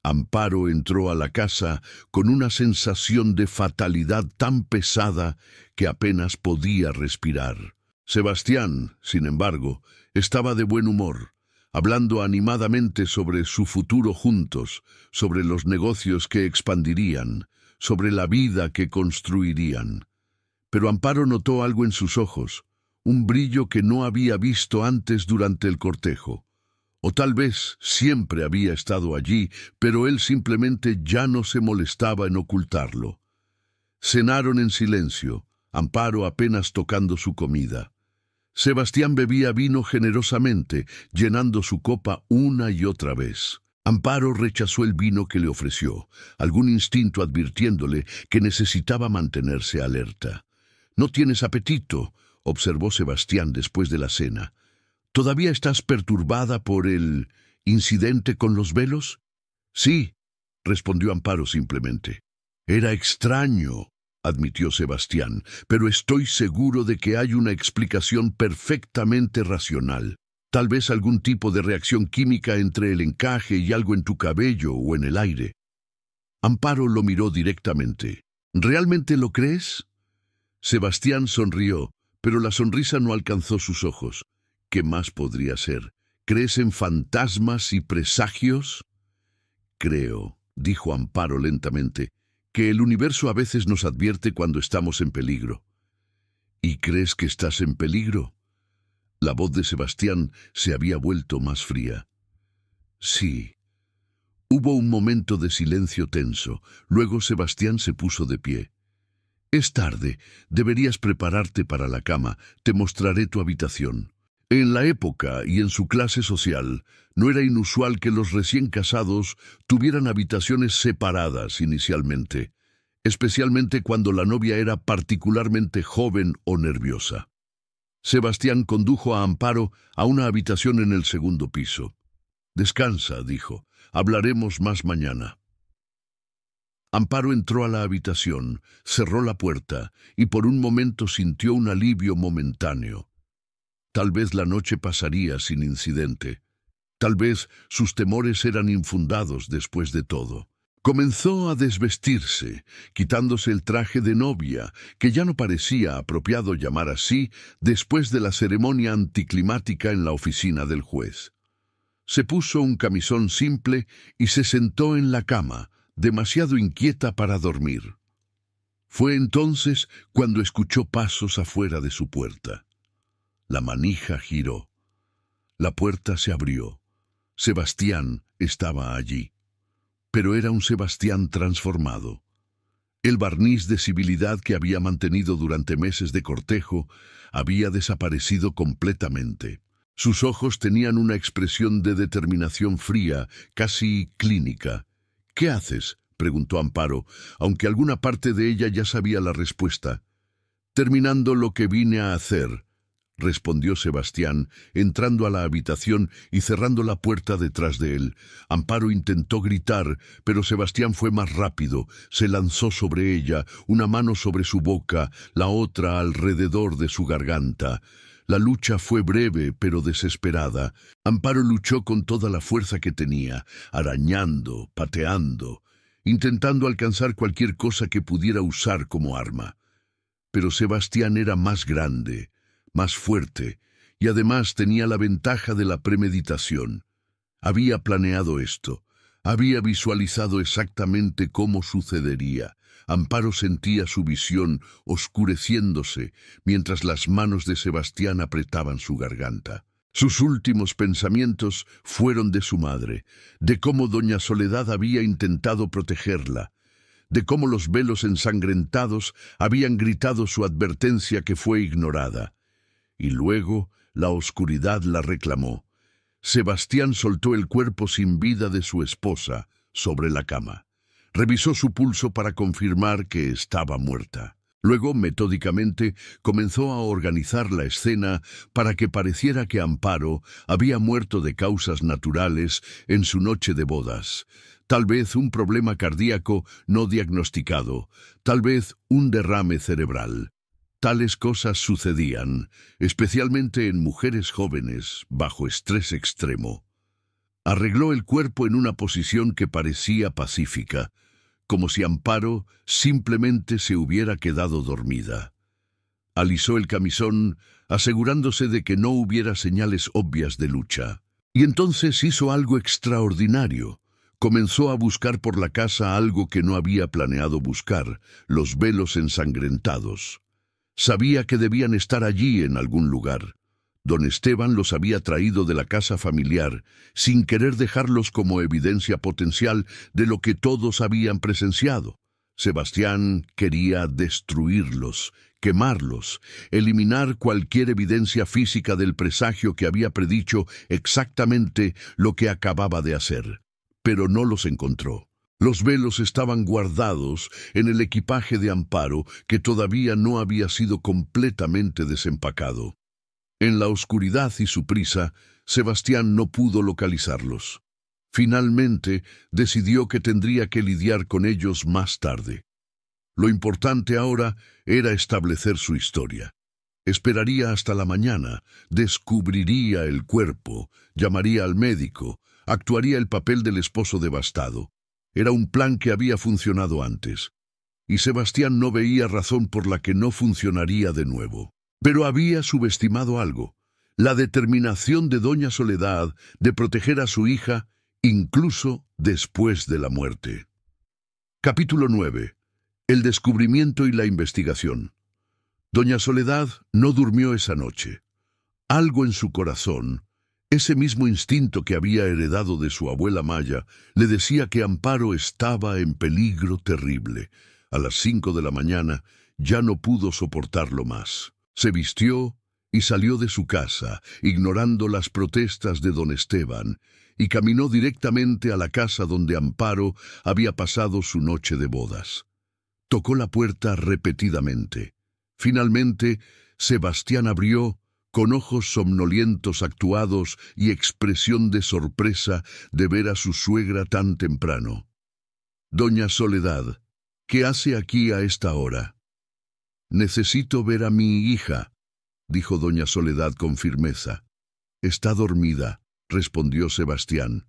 Amparo entró a la casa con una sensación de fatalidad tan pesada que apenas podía respirar. Sebastián, sin embargo, estaba de buen humor, hablando animadamente sobre su futuro juntos, sobre los negocios que expandirían, sobre la vida que construirían. Pero Amparo notó algo en sus ojos, un brillo que no había visto antes durante el cortejo. O tal vez siempre había estado allí, pero él simplemente ya no se molestaba en ocultarlo. Cenaron en silencio, Amparo apenas tocando su comida. Sebastián bebía vino generosamente, llenando su copa una y otra vez. Amparo rechazó el vino que le ofreció, algún instinto advirtiéndole que necesitaba mantenerse alerta. «¿No tienes apetito? observó Sebastián después de la cena. ¿Todavía estás perturbada por el incidente con los velos? Sí, respondió Amparo simplemente. Era extraño, admitió Sebastián, pero estoy seguro de que hay una explicación perfectamente racional. Tal vez algún tipo de reacción química entre el encaje y algo en tu cabello o en el aire. Amparo lo miró directamente. ¿Realmente lo crees? Sebastián sonrió, pero la sonrisa no alcanzó sus ojos. ¿Qué más podría ser? ¿Crees en fantasmas y presagios? Creo, dijo Amparo lentamente, que el universo a veces nos advierte cuando estamos en peligro. ¿Y crees que estás en peligro? La voz de Sebastián se había vuelto más fría. Sí. Hubo un momento de silencio tenso. Luego Sebastián se puso de pie. Es tarde. Deberías prepararte para la cama. Te mostraré tu habitación. En la época y en su clase social, no era inusual que los recién casados tuvieran habitaciones separadas inicialmente, especialmente cuando la novia era particularmente joven o nerviosa. Sebastián condujo a Amparo a una habitación en el segundo piso. «Descansa», dijo. «Hablaremos más mañana». Amparo entró a la habitación, cerró la puerta y por un momento sintió un alivio momentáneo. Tal vez la noche pasaría sin incidente. Tal vez sus temores eran infundados después de todo. Comenzó a desvestirse, quitándose el traje de novia, que ya no parecía apropiado llamar así después de la ceremonia anticlimática en la oficina del juez. Se puso un camisón simple y se sentó en la cama, demasiado inquieta para dormir. Fue entonces cuando escuchó pasos afuera de su puerta. La manija giró. La puerta se abrió. Sebastián estaba allí. Pero era un Sebastián transformado. El barniz de civilidad que había mantenido durante meses de cortejo había desaparecido completamente. Sus ojos tenían una expresión de determinación fría, casi clínica. «¿Qué haces?», preguntó Amparo, aunque alguna parte de ella ya sabía la respuesta. «Terminando lo que vine a hacer», respondió Sebastián, entrando a la habitación y cerrando la puerta detrás de él. Amparo intentó gritar, pero Sebastián fue más rápido. Se lanzó sobre ella, una mano sobre su boca, la otra alrededor de su garganta. La lucha fue breve, pero desesperada. Amparo luchó con toda la fuerza que tenía, arañando, pateando, intentando alcanzar cualquier cosa que pudiera usar como arma. Pero Sebastián era más grande, más fuerte, y además tenía la ventaja de la premeditación. Había planeado esto. Había visualizado exactamente cómo sucedería. Amparo sentía su visión oscureciéndose mientras las manos de Sebastián apretaban su garganta. Sus últimos pensamientos fueron de su madre, de cómo doña Soledad había intentado protegerla, de cómo los velos ensangrentados habían gritado su advertencia que fue ignorada. Y luego la oscuridad la reclamó. Sebastián soltó el cuerpo sin vida de su esposa sobre la cama. Revisó su pulso para confirmar que estaba muerta. Luego, metódicamente, comenzó a organizar la escena para que pareciera que Amparo había muerto de causas naturales en su noche de bodas. Tal vez un problema cardíaco no diagnosticado, tal vez un derrame cerebral. Tales cosas sucedían, especialmente en mujeres jóvenes, bajo estrés extremo. Arregló el cuerpo en una posición que parecía pacífica, como si Amparo simplemente se hubiera quedado dormida. Alisó el camisón, asegurándose de que no hubiera señales obvias de lucha. Y entonces hizo algo extraordinario. Comenzó a buscar por la casa algo que no había planeado buscar, los velos ensangrentados. Sabía que debían estar allí en algún lugar. Don Esteban los había traído de la casa familiar, sin querer dejarlos como evidencia potencial de lo que todos habían presenciado. Sebastián quería destruirlos, quemarlos, eliminar cualquier evidencia física del presagio que había predicho exactamente lo que acababa de hacer. Pero no los encontró. Los velos estaban guardados en el equipaje de Amparo, que todavía no había sido completamente desempacado. En la oscuridad y su prisa, Sebastián no pudo localizarlos. Finalmente, decidió que tendría que lidiar con ellos más tarde. Lo importante ahora era establecer su historia. Esperaría hasta la mañana, descubriría el cuerpo, llamaría al médico, actuaría el papel del esposo devastado. Era un plan que había funcionado antes, y Sebastián no veía razón por la que no funcionaría de nuevo. Pero había subestimado algo: la determinación de doña Soledad de proteger a su hija, incluso después de la muerte. Capítulo 9. El descubrimiento y la investigación. Doña Soledad no durmió esa noche. Algo en su corazón, ese mismo instinto que había heredado de su abuela Maya, le decía que Amparo estaba en peligro terrible. A las 5 de la mañana ya no pudo soportarlo más. Se vistió y salió de su casa, ignorando las protestas de don Esteban, y caminó directamente a la casa donde Amparo había pasado su noche de bodas. Tocó la puerta repetidamente. Finalmente, Sebastián abrió, con ojos somnolientos actuados y expresión de sorpresa de ver a su suegra tan temprano. «Doña Soledad, ¿qué hace aquí a esta hora?» «Necesito ver a mi hija», dijo doña Soledad con firmeza. «Está dormida», respondió Sebastián.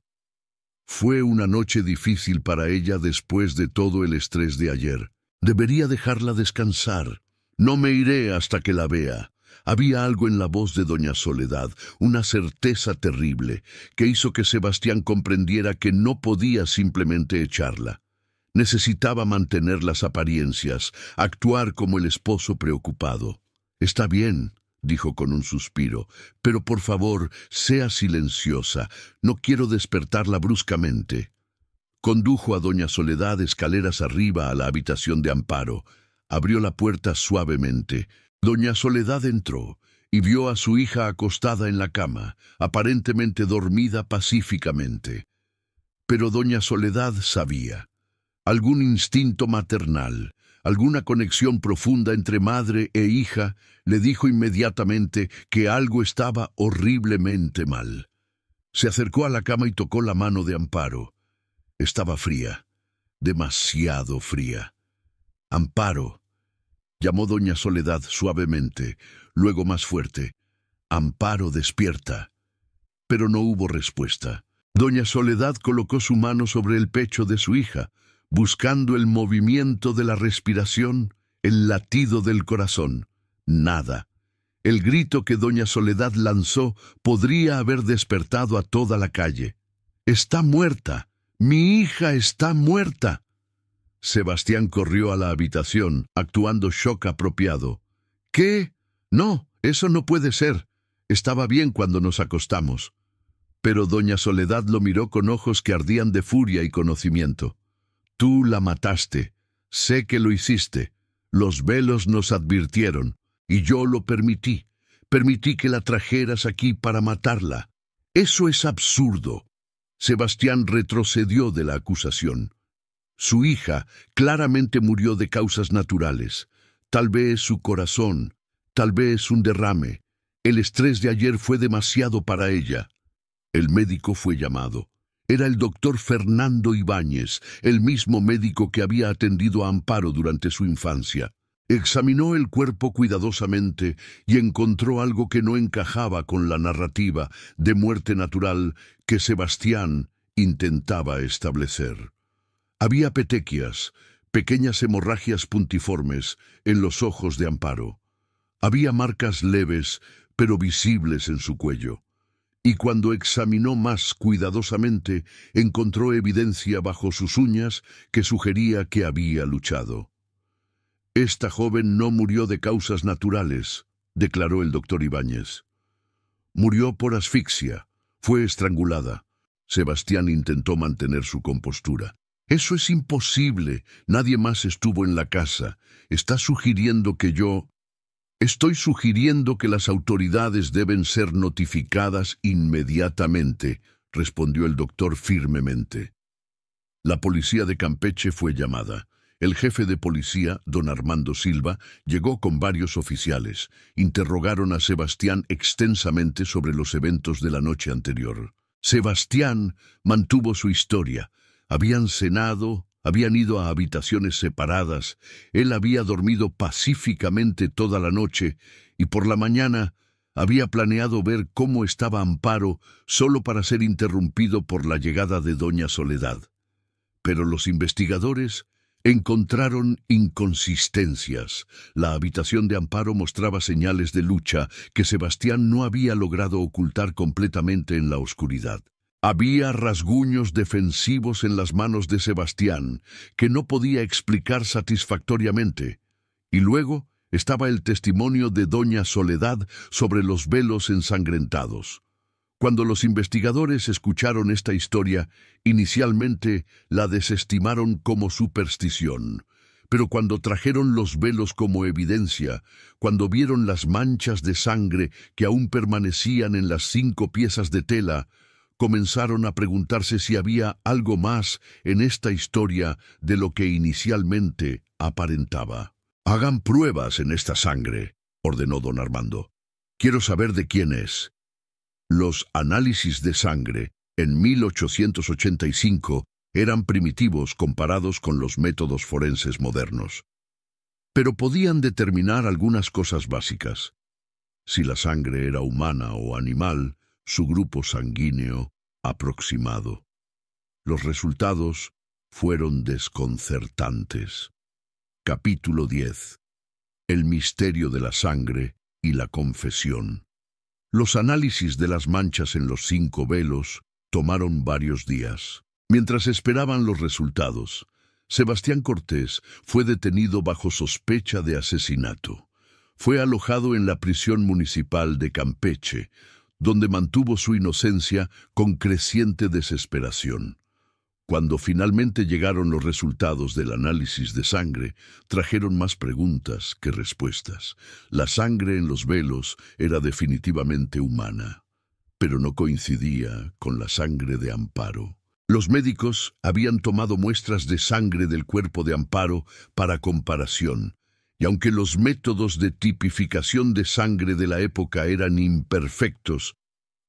Fue una noche difícil para ella después de todo el estrés de ayer. Debería dejarla descansar. «No me iré hasta que la vea». Había algo en la voz de doña Soledad, una certeza terrible, que hizo que Sebastián comprendiera que no podía simplemente echarla. Necesitaba mantener las apariencias, actuar como el esposo preocupado. «Está bien», dijo con un suspiro, «pero por favor, sea silenciosa. No quiero despertarla bruscamente». Condujo a doña Soledad escaleras arriba a la habitación de Amparo. Abrió la puerta suavemente. Doña Soledad entró y vio a su hija acostada en la cama, aparentemente dormida pacíficamente. Pero doña Soledad sabía. Algún instinto maternal, alguna conexión profunda entre madre e hija, le dijo inmediatamente que algo estaba horriblemente mal. Se acercó a la cama y tocó la mano de Amparo. Estaba fría, demasiado fría. «Amparo», llamó doña Soledad suavemente, luego más fuerte. «Amparo, despierta». Pero no hubo respuesta. Doña Soledad colocó su mano sobre el pecho de su hija, buscando el movimiento de la respiración, el latido del corazón. Nada. El grito que doña Soledad lanzó podría haber despertado a toda la calle. «¡Está muerta! ¡Mi hija está muerta!». Sebastián corrió a la habitación, actuando shock apropiado. «¿Qué? No, eso no puede ser. Estaba bien cuando nos acostamos». Pero doña Soledad lo miró con ojos que ardían de furia y conocimiento. «Tú la mataste. Sé que lo hiciste. Los velos nos advirtieron, y yo lo permití. Permití que la trajeras aquí para matarla. Eso es absurdo». Sebastián retrocedió de la acusación. Su hija claramente murió de causas naturales. Tal vez su corazón, tal vez un derrame. El estrés de ayer fue demasiado para ella. El médico fue llamado. Era el doctor Fernando Ibáñez, el mismo médico que había atendido a Amparo durante su infancia. Examinó el cuerpo cuidadosamente y encontró algo que no encajaba con la narrativa de muerte natural que Sebastián intentaba establecer. Había petequias, pequeñas hemorragias puntiformes, en los ojos de Amparo. Había marcas leves, pero visibles en su cuello. Y cuando examinó más cuidadosamente, encontró evidencia bajo sus uñas que sugería que había luchado. «Esta joven no murió de causas naturales», declaró el doctor Ibáñez. «Murió por asfixia. Fue estrangulada». Sebastián intentó mantener su compostura. «Eso es imposible. Nadie más estuvo en la casa. Está sugiriendo que yo...» «Estoy sugiriendo que las autoridades deben ser notificadas inmediatamente», respondió el doctor firmemente. La policía de Campeche fue llamada. El jefe de policía, don Armando Silva, llegó con varios oficiales. Interrogaron a Sebastián extensamente sobre los eventos de la noche anterior. Sebastián mantuvo su historia. Habían cenado, habían ido a habitaciones separadas, él había dormido pacíficamente toda la noche y por la mañana había planeado ver cómo estaba Amparo solo para ser interrumpido por la llegada de doña Soledad. Pero los investigadores encontraron inconsistencias. La habitación de Amparo mostraba señales de lucha que Sebastián no había logrado ocultar completamente en la oscuridad. Había rasguños defensivos en las manos de Sebastián que no podía explicar satisfactoriamente. Y luego estaba el testimonio de doña Soledad sobre los velos ensangrentados. Cuando los investigadores escucharon esta historia, inicialmente la desestimaron como superstición. Pero cuando trajeron los velos como evidencia, cuando vieron las manchas de sangre que aún permanecían en las 5 piezas de tela, comenzaron a preguntarse si había algo más en esta historia de lo que inicialmente aparentaba. «Hagan pruebas en esta sangre», ordenó don Armando. «Quiero saber de quién es». Los análisis de sangre en 1885 eran primitivos comparados con los métodos forenses modernos. Pero podían determinar algunas cosas básicas. Si la sangre era humana o animal, su grupo sanguíneo aproximado. Los resultados fueron desconcertantes. Capítulo 10. El misterio de la sangre y la confesión. Los análisis de las manchas en los 5 velos tomaron varios días. Mientras esperaban los resultados, Sebastián Cortés fue detenido bajo sospecha de asesinato. Fue alojado en la prisión municipal de Campeche, donde mantuvo su inocencia con creciente desesperación. Cuando finalmente llegaron los resultados del análisis de sangre, trajeron más preguntas que respuestas. La sangre en los velos era definitivamente humana, pero no coincidía con la sangre de Amparo. Los médicos habían tomado muestras de sangre del cuerpo de Amparo para comparación, y aunque los métodos de tipificación de sangre de la época eran imperfectos,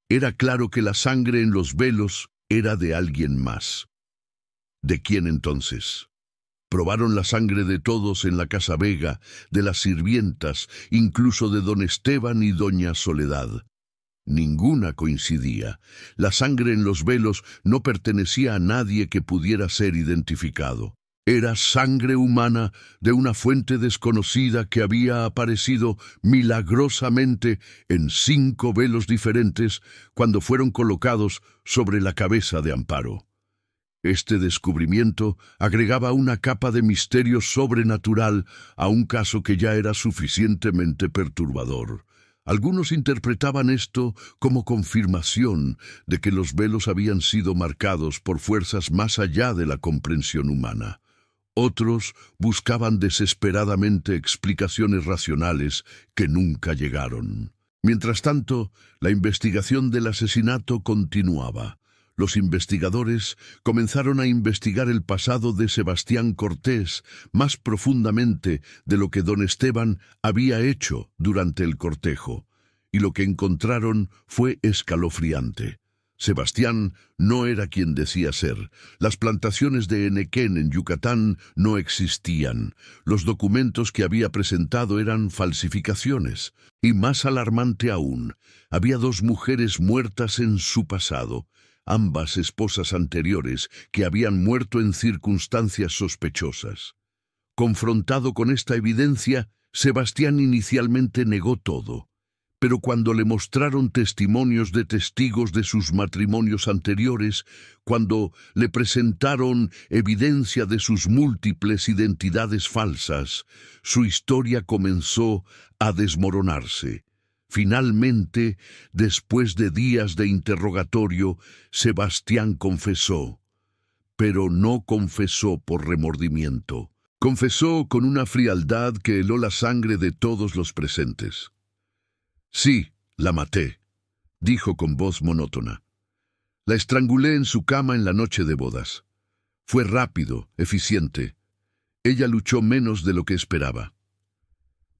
era claro que la sangre en los velos era de alguien más. ¿De quién entonces? Probaron la sangre de todos en la Casa Vega, de las sirvientas, incluso de don Esteban y doña Soledad. Ninguna coincidía. La sangre en los velos no pertenecía a nadie que pudiera ser identificado. Era sangre humana de una fuente desconocida que había aparecido milagrosamente en 5 velos diferentes cuando fueron colocados sobre la cabeza de Amparo. Este descubrimiento agregaba una capa de misterio sobrenatural a un caso que ya era suficientemente perturbador. Algunos interpretaban esto como confirmación de que los velos habían sido marcados por fuerzas más allá de la comprensión humana. Otros buscaban desesperadamente explicaciones racionales que nunca llegaron. Mientras tanto, la investigación del asesinato continuaba. Los investigadores comenzaron a investigar el pasado de Sebastián Cortés más profundamente de lo que don Esteban había hecho durante el cortejo, y lo que encontraron fue escalofriante. Sebastián no era quien decía ser. Las plantaciones de Enequén en Yucatán no existían. Los documentos que había presentado eran falsificaciones. Y más alarmante aún, había 2 mujeres muertas en su pasado, ambas esposas anteriores que habían muerto en circunstancias sospechosas. Confrontado con esta evidencia, Sebastián inicialmente negó todo. Pero cuando le mostraron testimonios de testigos de sus matrimonios anteriores, cuando le presentaron evidencia de sus múltiples identidades falsas, su historia comenzó a desmoronarse. Finalmente, después de días de interrogatorio, Sebastián confesó, pero no confesó por remordimiento. Confesó con una frialdad que heló la sangre de todos los presentes. «Sí, la maté», dijo con voz monótona. «La estrangulé en su cama en la noche de bodas. Fue rápido, eficiente. Ella luchó menos de lo que esperaba.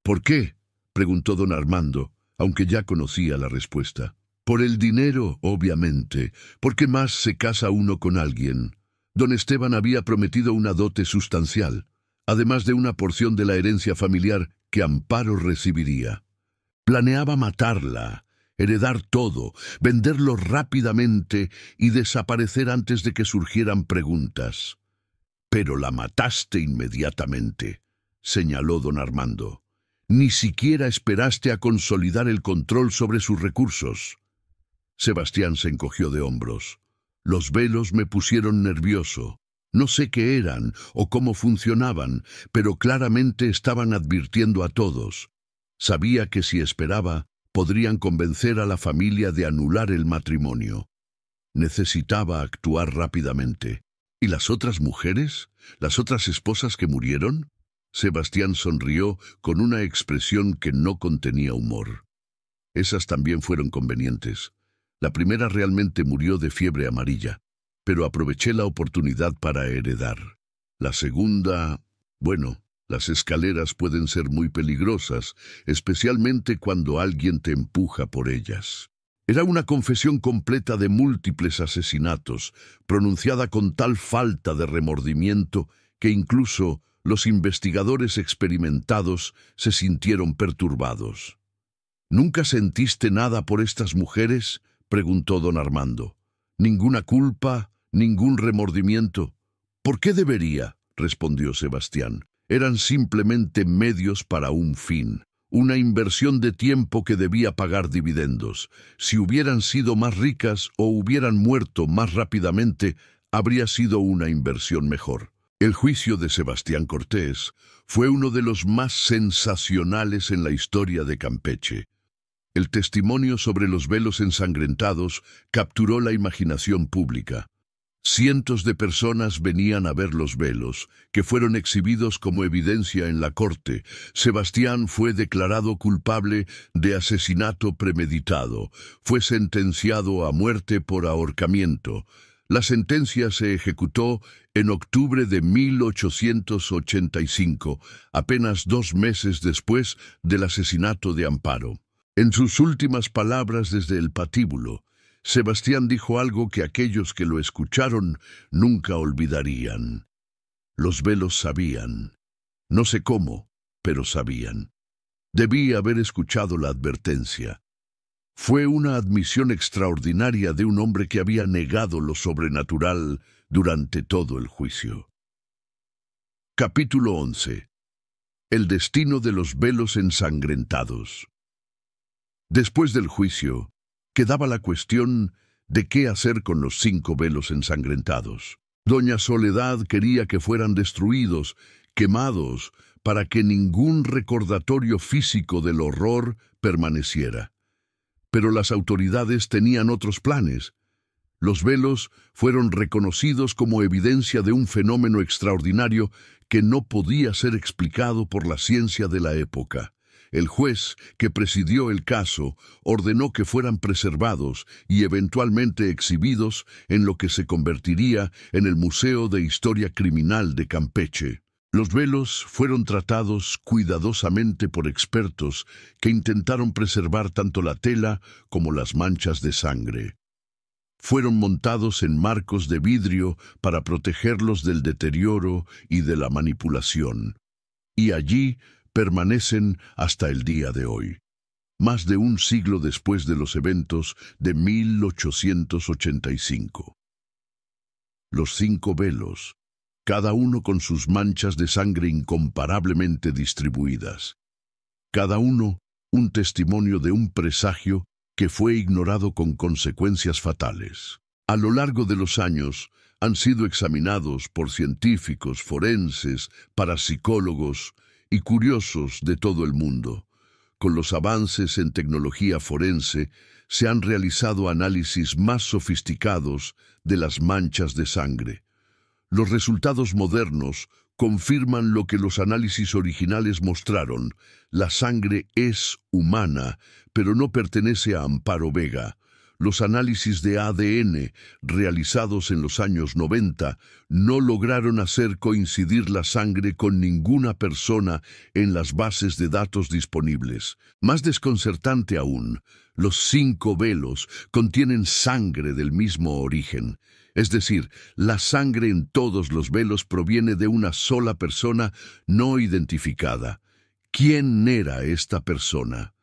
¿Por qué?, preguntó don Armando, aunque ya conocía la respuesta. Por el dinero, obviamente. ¿Por qué más se casa uno con alguien? Don Esteban había prometido una dote sustancial, además de una porción de la herencia familiar que Amparo recibiría. Planeaba matarla, heredar todo, venderlo rápidamente y desaparecer antes de que surgieran preguntas. «Pero la mataste inmediatamente», señaló don Armando. «Ni siquiera esperaste a consolidar el control sobre sus recursos». Sebastián se encogió de hombros. «Los velos me pusieron nervioso. No sé qué eran o cómo funcionaban, pero claramente estaban advirtiendo a todos. Sabía que si esperaba, podrían convencer a la familia de anular el matrimonio. Necesitaba actuar rápidamente. ¿Y las otras mujeres? ¿Las otras esposas que murieron?». Sebastián sonrió con una expresión que no contenía humor. «Esas también fueron convenientes. La primera realmente murió de fiebre amarilla, pero aproveché la oportunidad para heredar. La segunda, bueno, las escaleras pueden ser muy peligrosas, especialmente cuando alguien te empuja por ellas». Era una confesión completa de múltiples asesinatos, pronunciada con tal falta de remordimiento que incluso los investigadores experimentados se sintieron perturbados. «¿Nunca sentiste nada por estas mujeres?», preguntó don Armando. «¿Ninguna culpa? ¿Ningún remordimiento?». «¿Por qué debería?», respondió Sebastián. «Eran simplemente medios para un fin. Una inversión de tiempo que debía pagar dividendos. Si hubieran sido más ricas o hubieran muerto más rápidamente, habría sido una inversión mejor». El juicio de Sebastián Cortés fue uno de los más sensacionales en la historia de Campeche. El testimonio sobre los velos ensangrentados capturó la imaginación pública. Cientos de personas venían a ver los velos, que fueron exhibidos como evidencia en la corte. Sebastián fue declarado culpable de asesinato premeditado. Fue sentenciado a muerte por ahorcamiento. La sentencia se ejecutó en octubre de 1885, apenas 2 meses después del asesinato de Amparo. En sus últimas palabras desde el patíbulo, Sebastián dijo algo que aquellos que lo escucharon nunca olvidarían. Los velos sabían. No sé cómo, pero sabían. Debí haber escuchado la advertencia. Fue una admisión extraordinaria de un hombre que había negado lo sobrenatural durante todo el juicio. Capítulo 11. El destino de los velos ensangrentados. Después del juicio, quedaba la cuestión de qué hacer con los 5 velos ensangrentados. Doña Soledad quería que fueran destruidos, quemados, para que ningún recordatorio físico del horror permaneciera. Pero las autoridades tenían otros planes. Los velos fueron reconocidos como evidencia de un fenómeno extraordinario que no podía ser explicado por la ciencia de la época. El juez que presidió el caso ordenó que fueran preservados y eventualmente exhibidos en lo que se convertiría en el Museo de Historia Criminal de Campeche. Los velos fueron tratados cuidadosamente por expertos que intentaron preservar tanto la tela como las manchas de sangre. Fueron montados en marcos de vidrio para protegerlos del deterioro y de la manipulación. Y allí permanecen hasta el día de hoy, más de un siglo después de los eventos de 1885. Los 5 velos, cada uno con sus manchas de sangre incomparablemente distribuidas. Cada uno un testimonio de un presagio que fue ignorado con consecuencias fatales. A lo largo de los años han sido examinados por científicos, forenses, parapsicólogos y curiosos de todo el mundo. Con los avances en tecnología forense se han realizado análisis más sofisticados de las manchas de sangre. Los resultados modernos confirman lo que los análisis originales mostraron. La sangre es humana, pero no pertenece a Amparo Vega. Los análisis de ADN realizados en los años 90 no lograron hacer coincidir la sangre con ninguna persona en las bases de datos disponibles. Más desconcertante aún, los 5 velos contienen sangre del mismo origen. Es decir, la sangre en todos los velos proviene de una sola persona no identificada. ¿Quién era esta persona?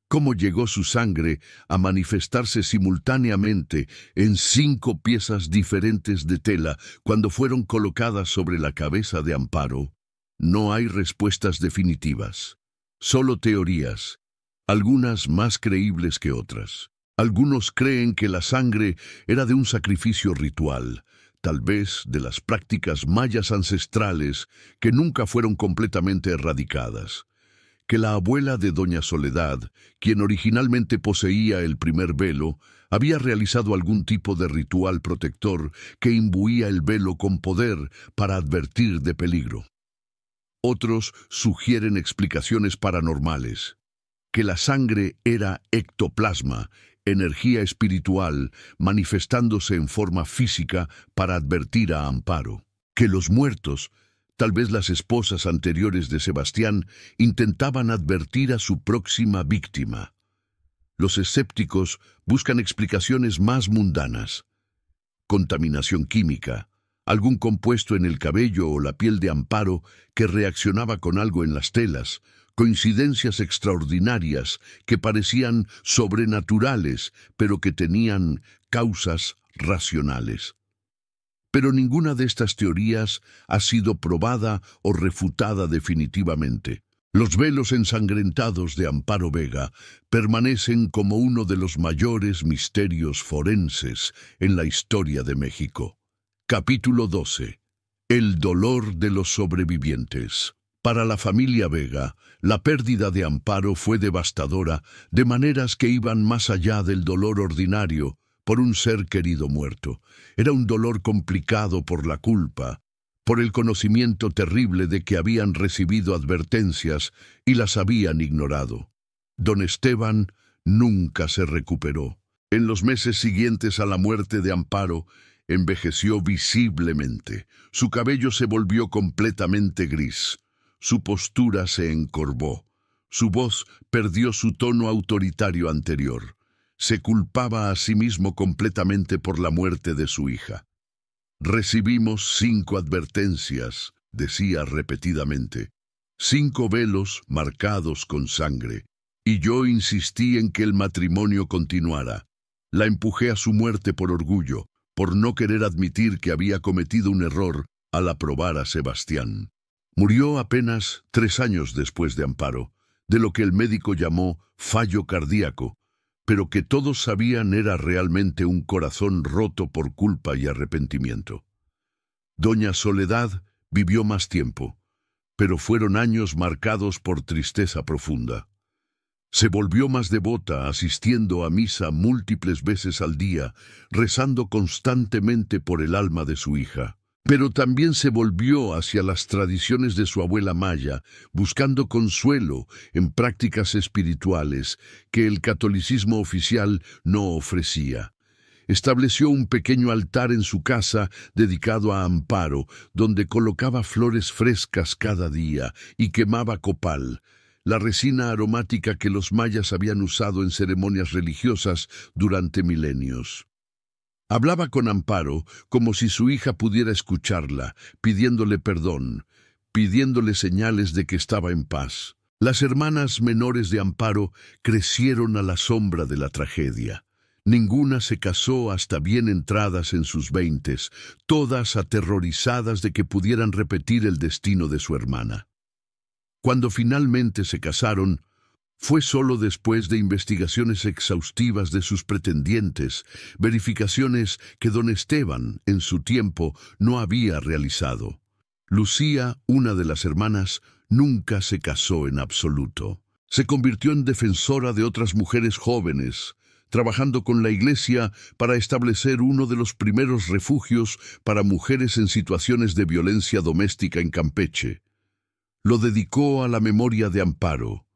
¿Cómo llegó su sangre a manifestarse simultáneamente en 5 piezas diferentes de tela cuando fueron colocadas sobre la cabeza de Amparo? No hay respuestas definitivas, solo teorías, algunas más creíbles que otras. Algunos creen que la sangre era de un sacrificio ritual, tal vez de las prácticas mayas ancestrales que nunca fueron completamente erradicadas. Que la abuela de Doña Soledad, quien originalmente poseía el primer velo, había realizado algún tipo de ritual protector que imbuía el velo con poder para advertir de peligro. Otros sugieren explicaciones paranormales, que la sangre era ectoplasma, energía espiritual manifestándose en forma física para advertir a Amparo, que los muertos, tal vez las esposas anteriores de Sebastián, intentaban advertir a su próxima víctima. Los escépticos buscan explicaciones más mundanas. Contaminación química, algún compuesto en el cabello o la piel de Amparo que reaccionaba con algo en las telas, coincidencias extraordinarias que parecían sobrenaturales, pero que tenían causas racionales. Pero ninguna de estas teorías ha sido probada o refutada definitivamente. Los velos ensangrentados de Amparo Vega permanecen como uno de los mayores misterios forenses en la historia de México. Capítulo 12. El dolor de los sobrevivientes. Para la familia Vega, la pérdida de Amparo fue devastadora, de maneras que iban más allá del dolor ordinario por un ser querido muerto. Era un dolor complicado por la culpa, por el conocimiento terrible de que habían recibido advertencias y las habían ignorado. Don Esteban nunca se recuperó. En los meses siguientes a la muerte de Amparo, envejeció visiblemente. Su cabello se volvió completamente gris. Su postura se encorvó. Su voz perdió su tono autoritario anterior. Se culpaba a sí mismo completamente por la muerte de su hija. «Recibimos 5 advertencias», decía repetidamente. 5 velos marcados con sangre. Y yo insistí en que el matrimonio continuara. La empujé a su muerte por orgullo, por no querer admitir que había cometido un error al aprobar a Sebastián. Murió apenas 3 años después de Amparo, de lo que el médico llamó fallo cardíaco, pero que todos sabían era realmente un corazón roto por culpa y arrepentimiento. Doña Soledad vivió más tiempo, pero fueron años marcados por tristeza profunda. Se volvió más devota, asistiendo a misa múltiples veces al día, rezando constantemente por el alma de su hija. Pero también se volvió hacia las tradiciones de su abuela Maya, buscando consuelo en prácticas espirituales que el catolicismo oficial no ofrecía. Estableció un pequeño altar en su casa dedicado a Amparo, donde colocaba flores frescas cada día y quemaba copal, la resina aromática que los mayas habían usado en ceremonias religiosas durante milenios. Hablaba con Amparo como si su hija pudiera escucharla, pidiéndole perdón, pidiéndole señales de que estaba en paz. Las hermanas menores de Amparo crecieron a la sombra de la tragedia. Ninguna se casó hasta bien entradas en sus 20s, todas aterrorizadas de que pudieran repetir el destino de su hermana. Cuando finalmente se casaron, fue solo después de investigaciones exhaustivas de sus pretendientes, verificaciones que don Esteban, en su tiempo, no había realizado. Lucía, una de las hermanas, nunca se casó en absoluto. Se convirtió en defensora de otras mujeres jóvenes, trabajando con la Iglesia para establecer uno de los primeros refugios para mujeres en situaciones de violencia doméstica en Campeche. Lo dedicó a la memoria de Amparo.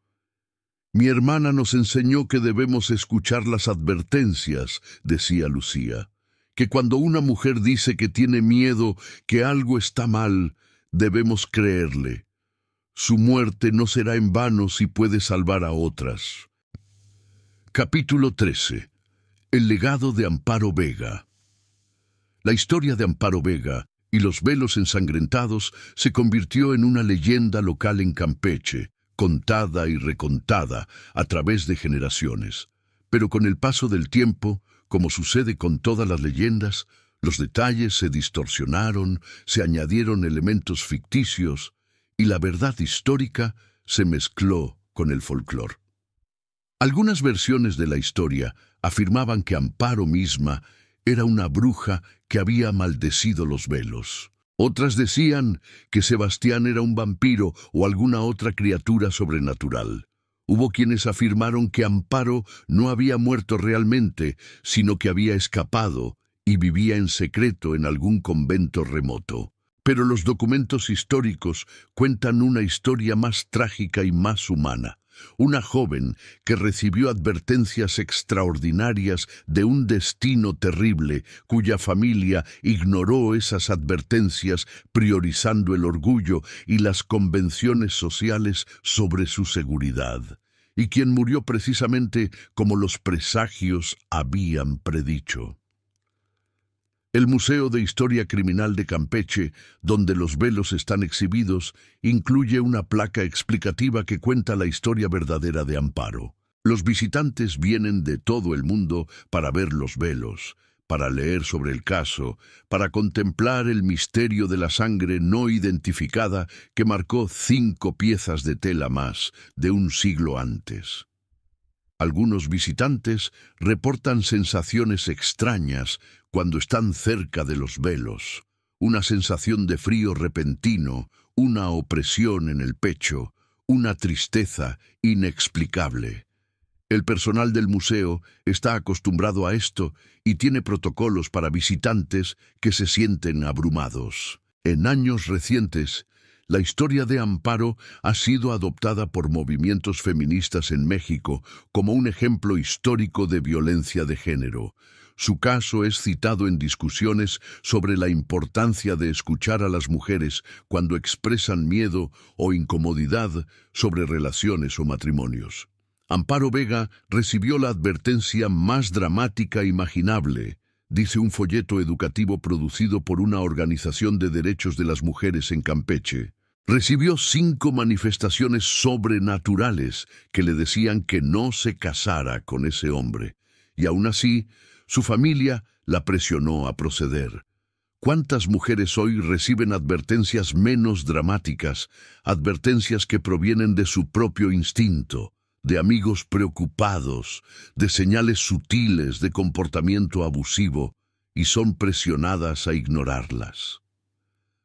Mi hermana nos enseñó que debemos escuchar las advertencias, decía Lucía, que cuando una mujer dice que tiene miedo, que algo está mal, debemos creerle. Su muerte no será en vano si puede salvar a otras. Capítulo 13. El legado de Amparo Vega. La historia de Amparo Vega y los velos ensangrentados se convirtió en una leyenda local en Campeche, contada y recontada a través de generaciones. Pero con el paso del tiempo, como sucede con todas las leyendas, los detalles se distorsionaron, se añadieron elementos ficticios y la verdad histórica se mezcló con el folclore. Algunas versiones de la historia afirmaban que Amparo misma era una bruja que había maldecido los velos. Otras decían que Sebastián era un vampiro o alguna otra criatura sobrenatural. Hubo quienes afirmaron que Amparo no había muerto realmente, sino que había escapado y vivía en secreto en algún convento remoto. Pero los documentos históricos cuentan una historia más trágica y más humana. Una joven que recibió advertencias extraordinarias de un destino terrible, cuya familia ignoró esas advertencias priorizando el orgullo y las convenciones sociales sobre su seguridad, y quien murió precisamente como los presagios habían predicho. El Museo de Historia Criminal de Campeche, donde los velos están exhibidos, incluye una placa explicativa que cuenta la historia verdadera de Amparo. Los visitantes vienen de todo el mundo para ver los velos, para leer sobre el caso, para contemplar el misterio de la sangre no identificada que marcó 5 piezas de tela más de un siglo antes. Algunos visitantes reportan sensaciones extrañas cuando están cerca de los velos, una sensación de frío repentino, una opresión en el pecho, una tristeza inexplicable. El personal del museo está acostumbrado a esto y tiene protocolos para visitantes que se sienten abrumados. En años recientes, la historia de Amparo ha sido adoptada por movimientos feministas en México como un ejemplo histórico de violencia de género. Su caso es citado en discusiones sobre la importancia de escuchar a las mujeres cuando expresan miedo o incomodidad sobre relaciones o matrimonios. Amparo Vega recibió la advertencia más dramática imaginable, dice un folleto educativo producido por una organización de derechos de las mujeres en Campeche. Recibió 5 manifestaciones sobrenaturales que le decían que no se casara con ese hombre, y aún así, su familia la presionó a proceder. ¿Cuántas mujeres hoy reciben advertencias menos dramáticas, advertencias que provienen de su propio instinto, de amigos preocupados, de señales sutiles de comportamiento abusivo, y son presionadas a ignorarlas?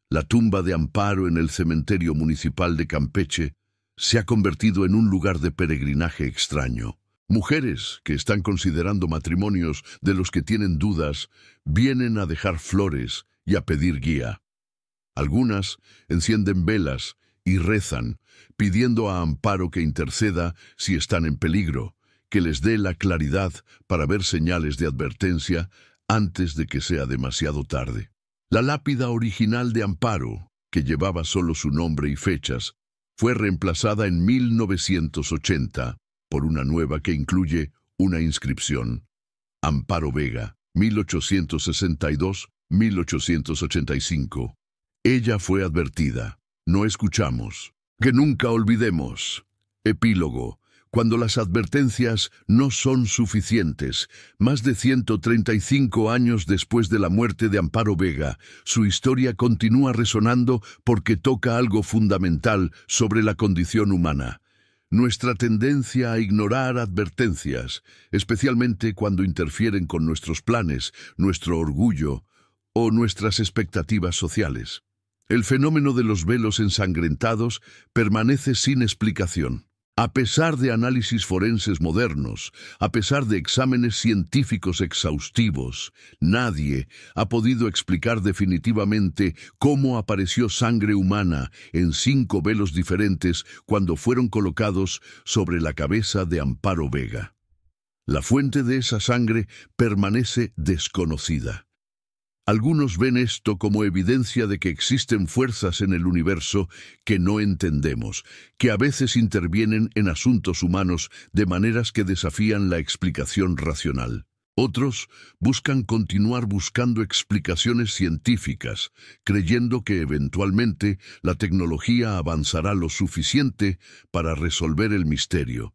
La tumba de Amparo en el cementerio municipal de Campeche se ha convertido en un lugar de peregrinaje extraño. Mujeres que están considerando matrimonios de los que tienen dudas vienen a dejar flores y a pedir guía. Algunas encienden velas y rezan, pidiendo a Amparo que interceda si están en peligro, que les dé la claridad para ver señales de advertencia antes de que sea demasiado tarde. La lápida original de Amparo, que llevaba solo su nombre y fechas, fue reemplazada en 1980 por una nueva que incluye una inscripción: Amparo Vega, 1862-1885. Ella fue advertida. No escuchamos. Que nunca olvidemos. Epílogo. Cuando las advertencias no son suficientes, más de 135 años después de la muerte de Amparo Vega, su historia continúa resonando porque toca algo fundamental sobre la condición humana. Nuestra tendencia a ignorar advertencias, especialmente cuando interfieren con nuestros planes, nuestro orgullo o nuestras expectativas sociales. El fenómeno de los velos ensangrentados permanece sin explicación. A pesar de análisis forenses modernos, a pesar de exámenes científicos exhaustivos, nadie ha podido explicar definitivamente cómo apareció sangre humana en 5 velos diferentes cuando fueron colocados sobre la cabeza de Amparo Vega. La fuente de esa sangre permanece desconocida. Algunos ven esto como evidencia de que existen fuerzas en el universo que no entendemos, que a veces intervienen en asuntos humanos de maneras que desafían la explicación racional. Otros buscan continuar buscando explicaciones científicas, creyendo que eventualmente la tecnología avanzará lo suficiente para resolver el misterio.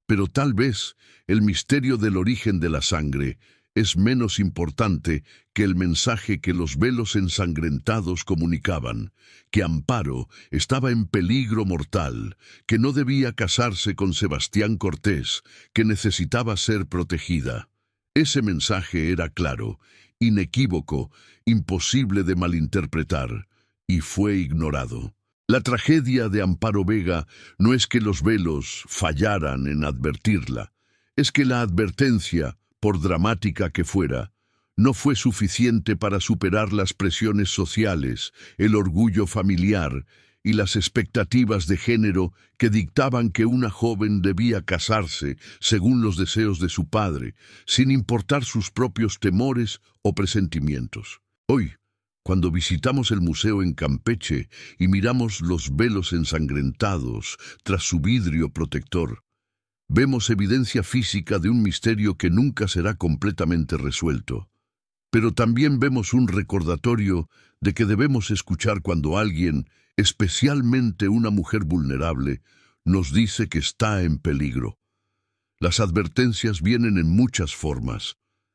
Pero tal vez el misterio del origen de la sangre es menos importante que el mensaje que los velos ensangrentados comunicaban, que Amparo estaba en peligro mortal, que no debía casarse con Sebastián Cortés, que necesitaba ser protegida. Ese mensaje era claro, inequívoco, imposible de malinterpretar, y fue ignorado. La tragedia de Amparo Vega no es que los velos fallaran en advertirla, es que la advertencia, por dramática que fuera, no fue suficiente para superar las presiones sociales, el orgullo familiar y las expectativas de género que dictaban que una joven debía casarse según los deseos de su padre, sin importar sus propios temores o presentimientos. Hoy, cuando visitamos el museo en Campeche y miramos los velos ensangrentados tras su vidrio protector, vemos evidencia física de un misterio que nunca será completamente resuelto. Pero también vemos un recordatorio de que debemos escuchar cuando alguien, especialmente una mujer vulnerable, nos dice que está en peligro. Las advertencias vienen en muchas formas.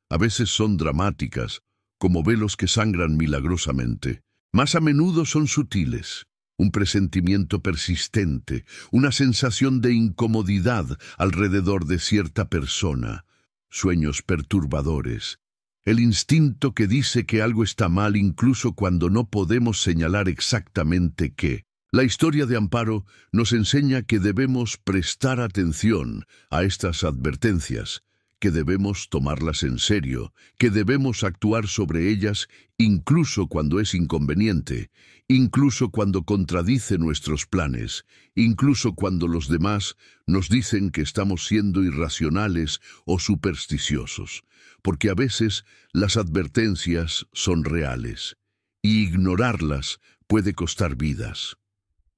A veces son dramáticas, como velos que sangran milagrosamente. Más a menudo son sutiles. Un presentimiento persistente, una sensación de incomodidad alrededor de cierta persona, sueños perturbadores, el instinto que dice que algo está mal incluso cuando no podemos señalar exactamente qué. La historia de Amparo nos enseña que debemos prestar atención a estas advertencias, que debemos tomarlas en serio, que debemos actuar sobre ellas incluso cuando es inconveniente, incluso cuando contradice nuestros planes, incluso cuando los demás nos dicen que estamos siendo irracionales o supersticiosos, porque a veces las advertencias son reales, y ignorarlas puede costar vidas.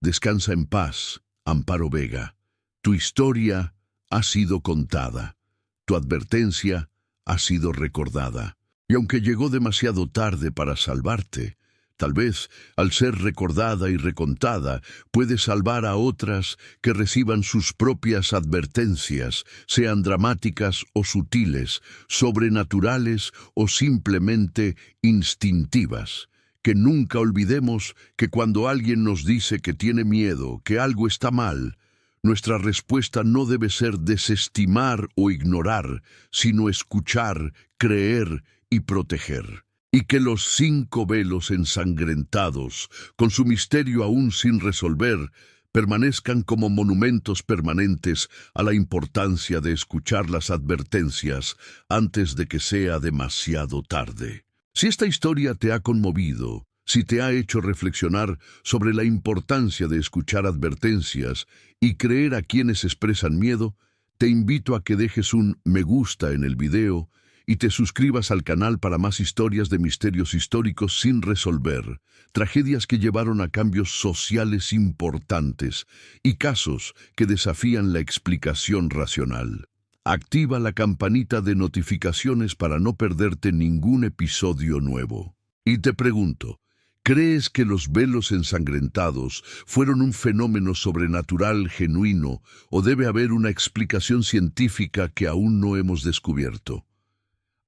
Descansa en paz, Amparo Vega. Tu historia ha sido contada. Tu advertencia ha sido recordada. Y aunque llegó demasiado tarde para salvarte, tal vez, al ser recordada y recontada, puede salvar a otras que reciban sus propias advertencias, sean dramáticas o sutiles, sobrenaturales o simplemente instintivas. Que nunca olvidemos que cuando alguien nos dice que tiene miedo, que algo está mal, nuestra respuesta no debe ser desestimar o ignorar, sino escuchar, creer y proteger. Y que los 5 velos ensangrentados, con su misterio aún sin resolver, permanezcan como monumentos permanentes a la importancia de escuchar las advertencias antes de que sea demasiado tarde. Si esta historia te ha conmovido, si te ha hecho reflexionar sobre la importancia de escuchar advertencias y creer a quienes expresan miedo, te invito a que dejes un me gusta en el video y te suscribas al canal para más historias de misterios históricos sin resolver, tragedias que llevaron a cambios sociales importantes y casos que desafían la explicación racional. Activa la campanita de notificaciones para no perderte ningún episodio nuevo. Y te pregunto, ¿crees que los velos ensangrentados fueron un fenómeno sobrenatural genuino o debe haber una explicación científica que aún no hemos descubierto?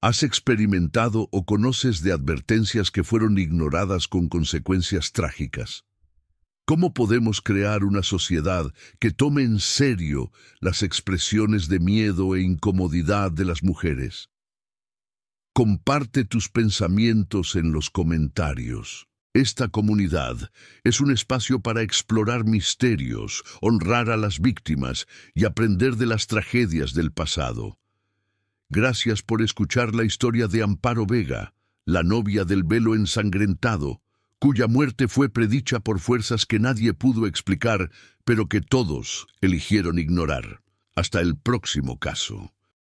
¿Has experimentado o conoces de advertencias que fueron ignoradas con consecuencias trágicas? ¿Cómo podemos crear una sociedad que tome en serio las expresiones de miedo e incomodidad de las mujeres? Comparte tus pensamientos en los comentarios. Esta comunidad es un espacio para explorar misterios, honrar a las víctimas y aprender de las tragedias del pasado. Gracias por escuchar la historia de Amparo Vega, la novia del velo ensangrentado, cuya muerte fue predicha por fuerzas que nadie pudo explicar, pero que todos eligieron ignorar. Hasta el próximo caso.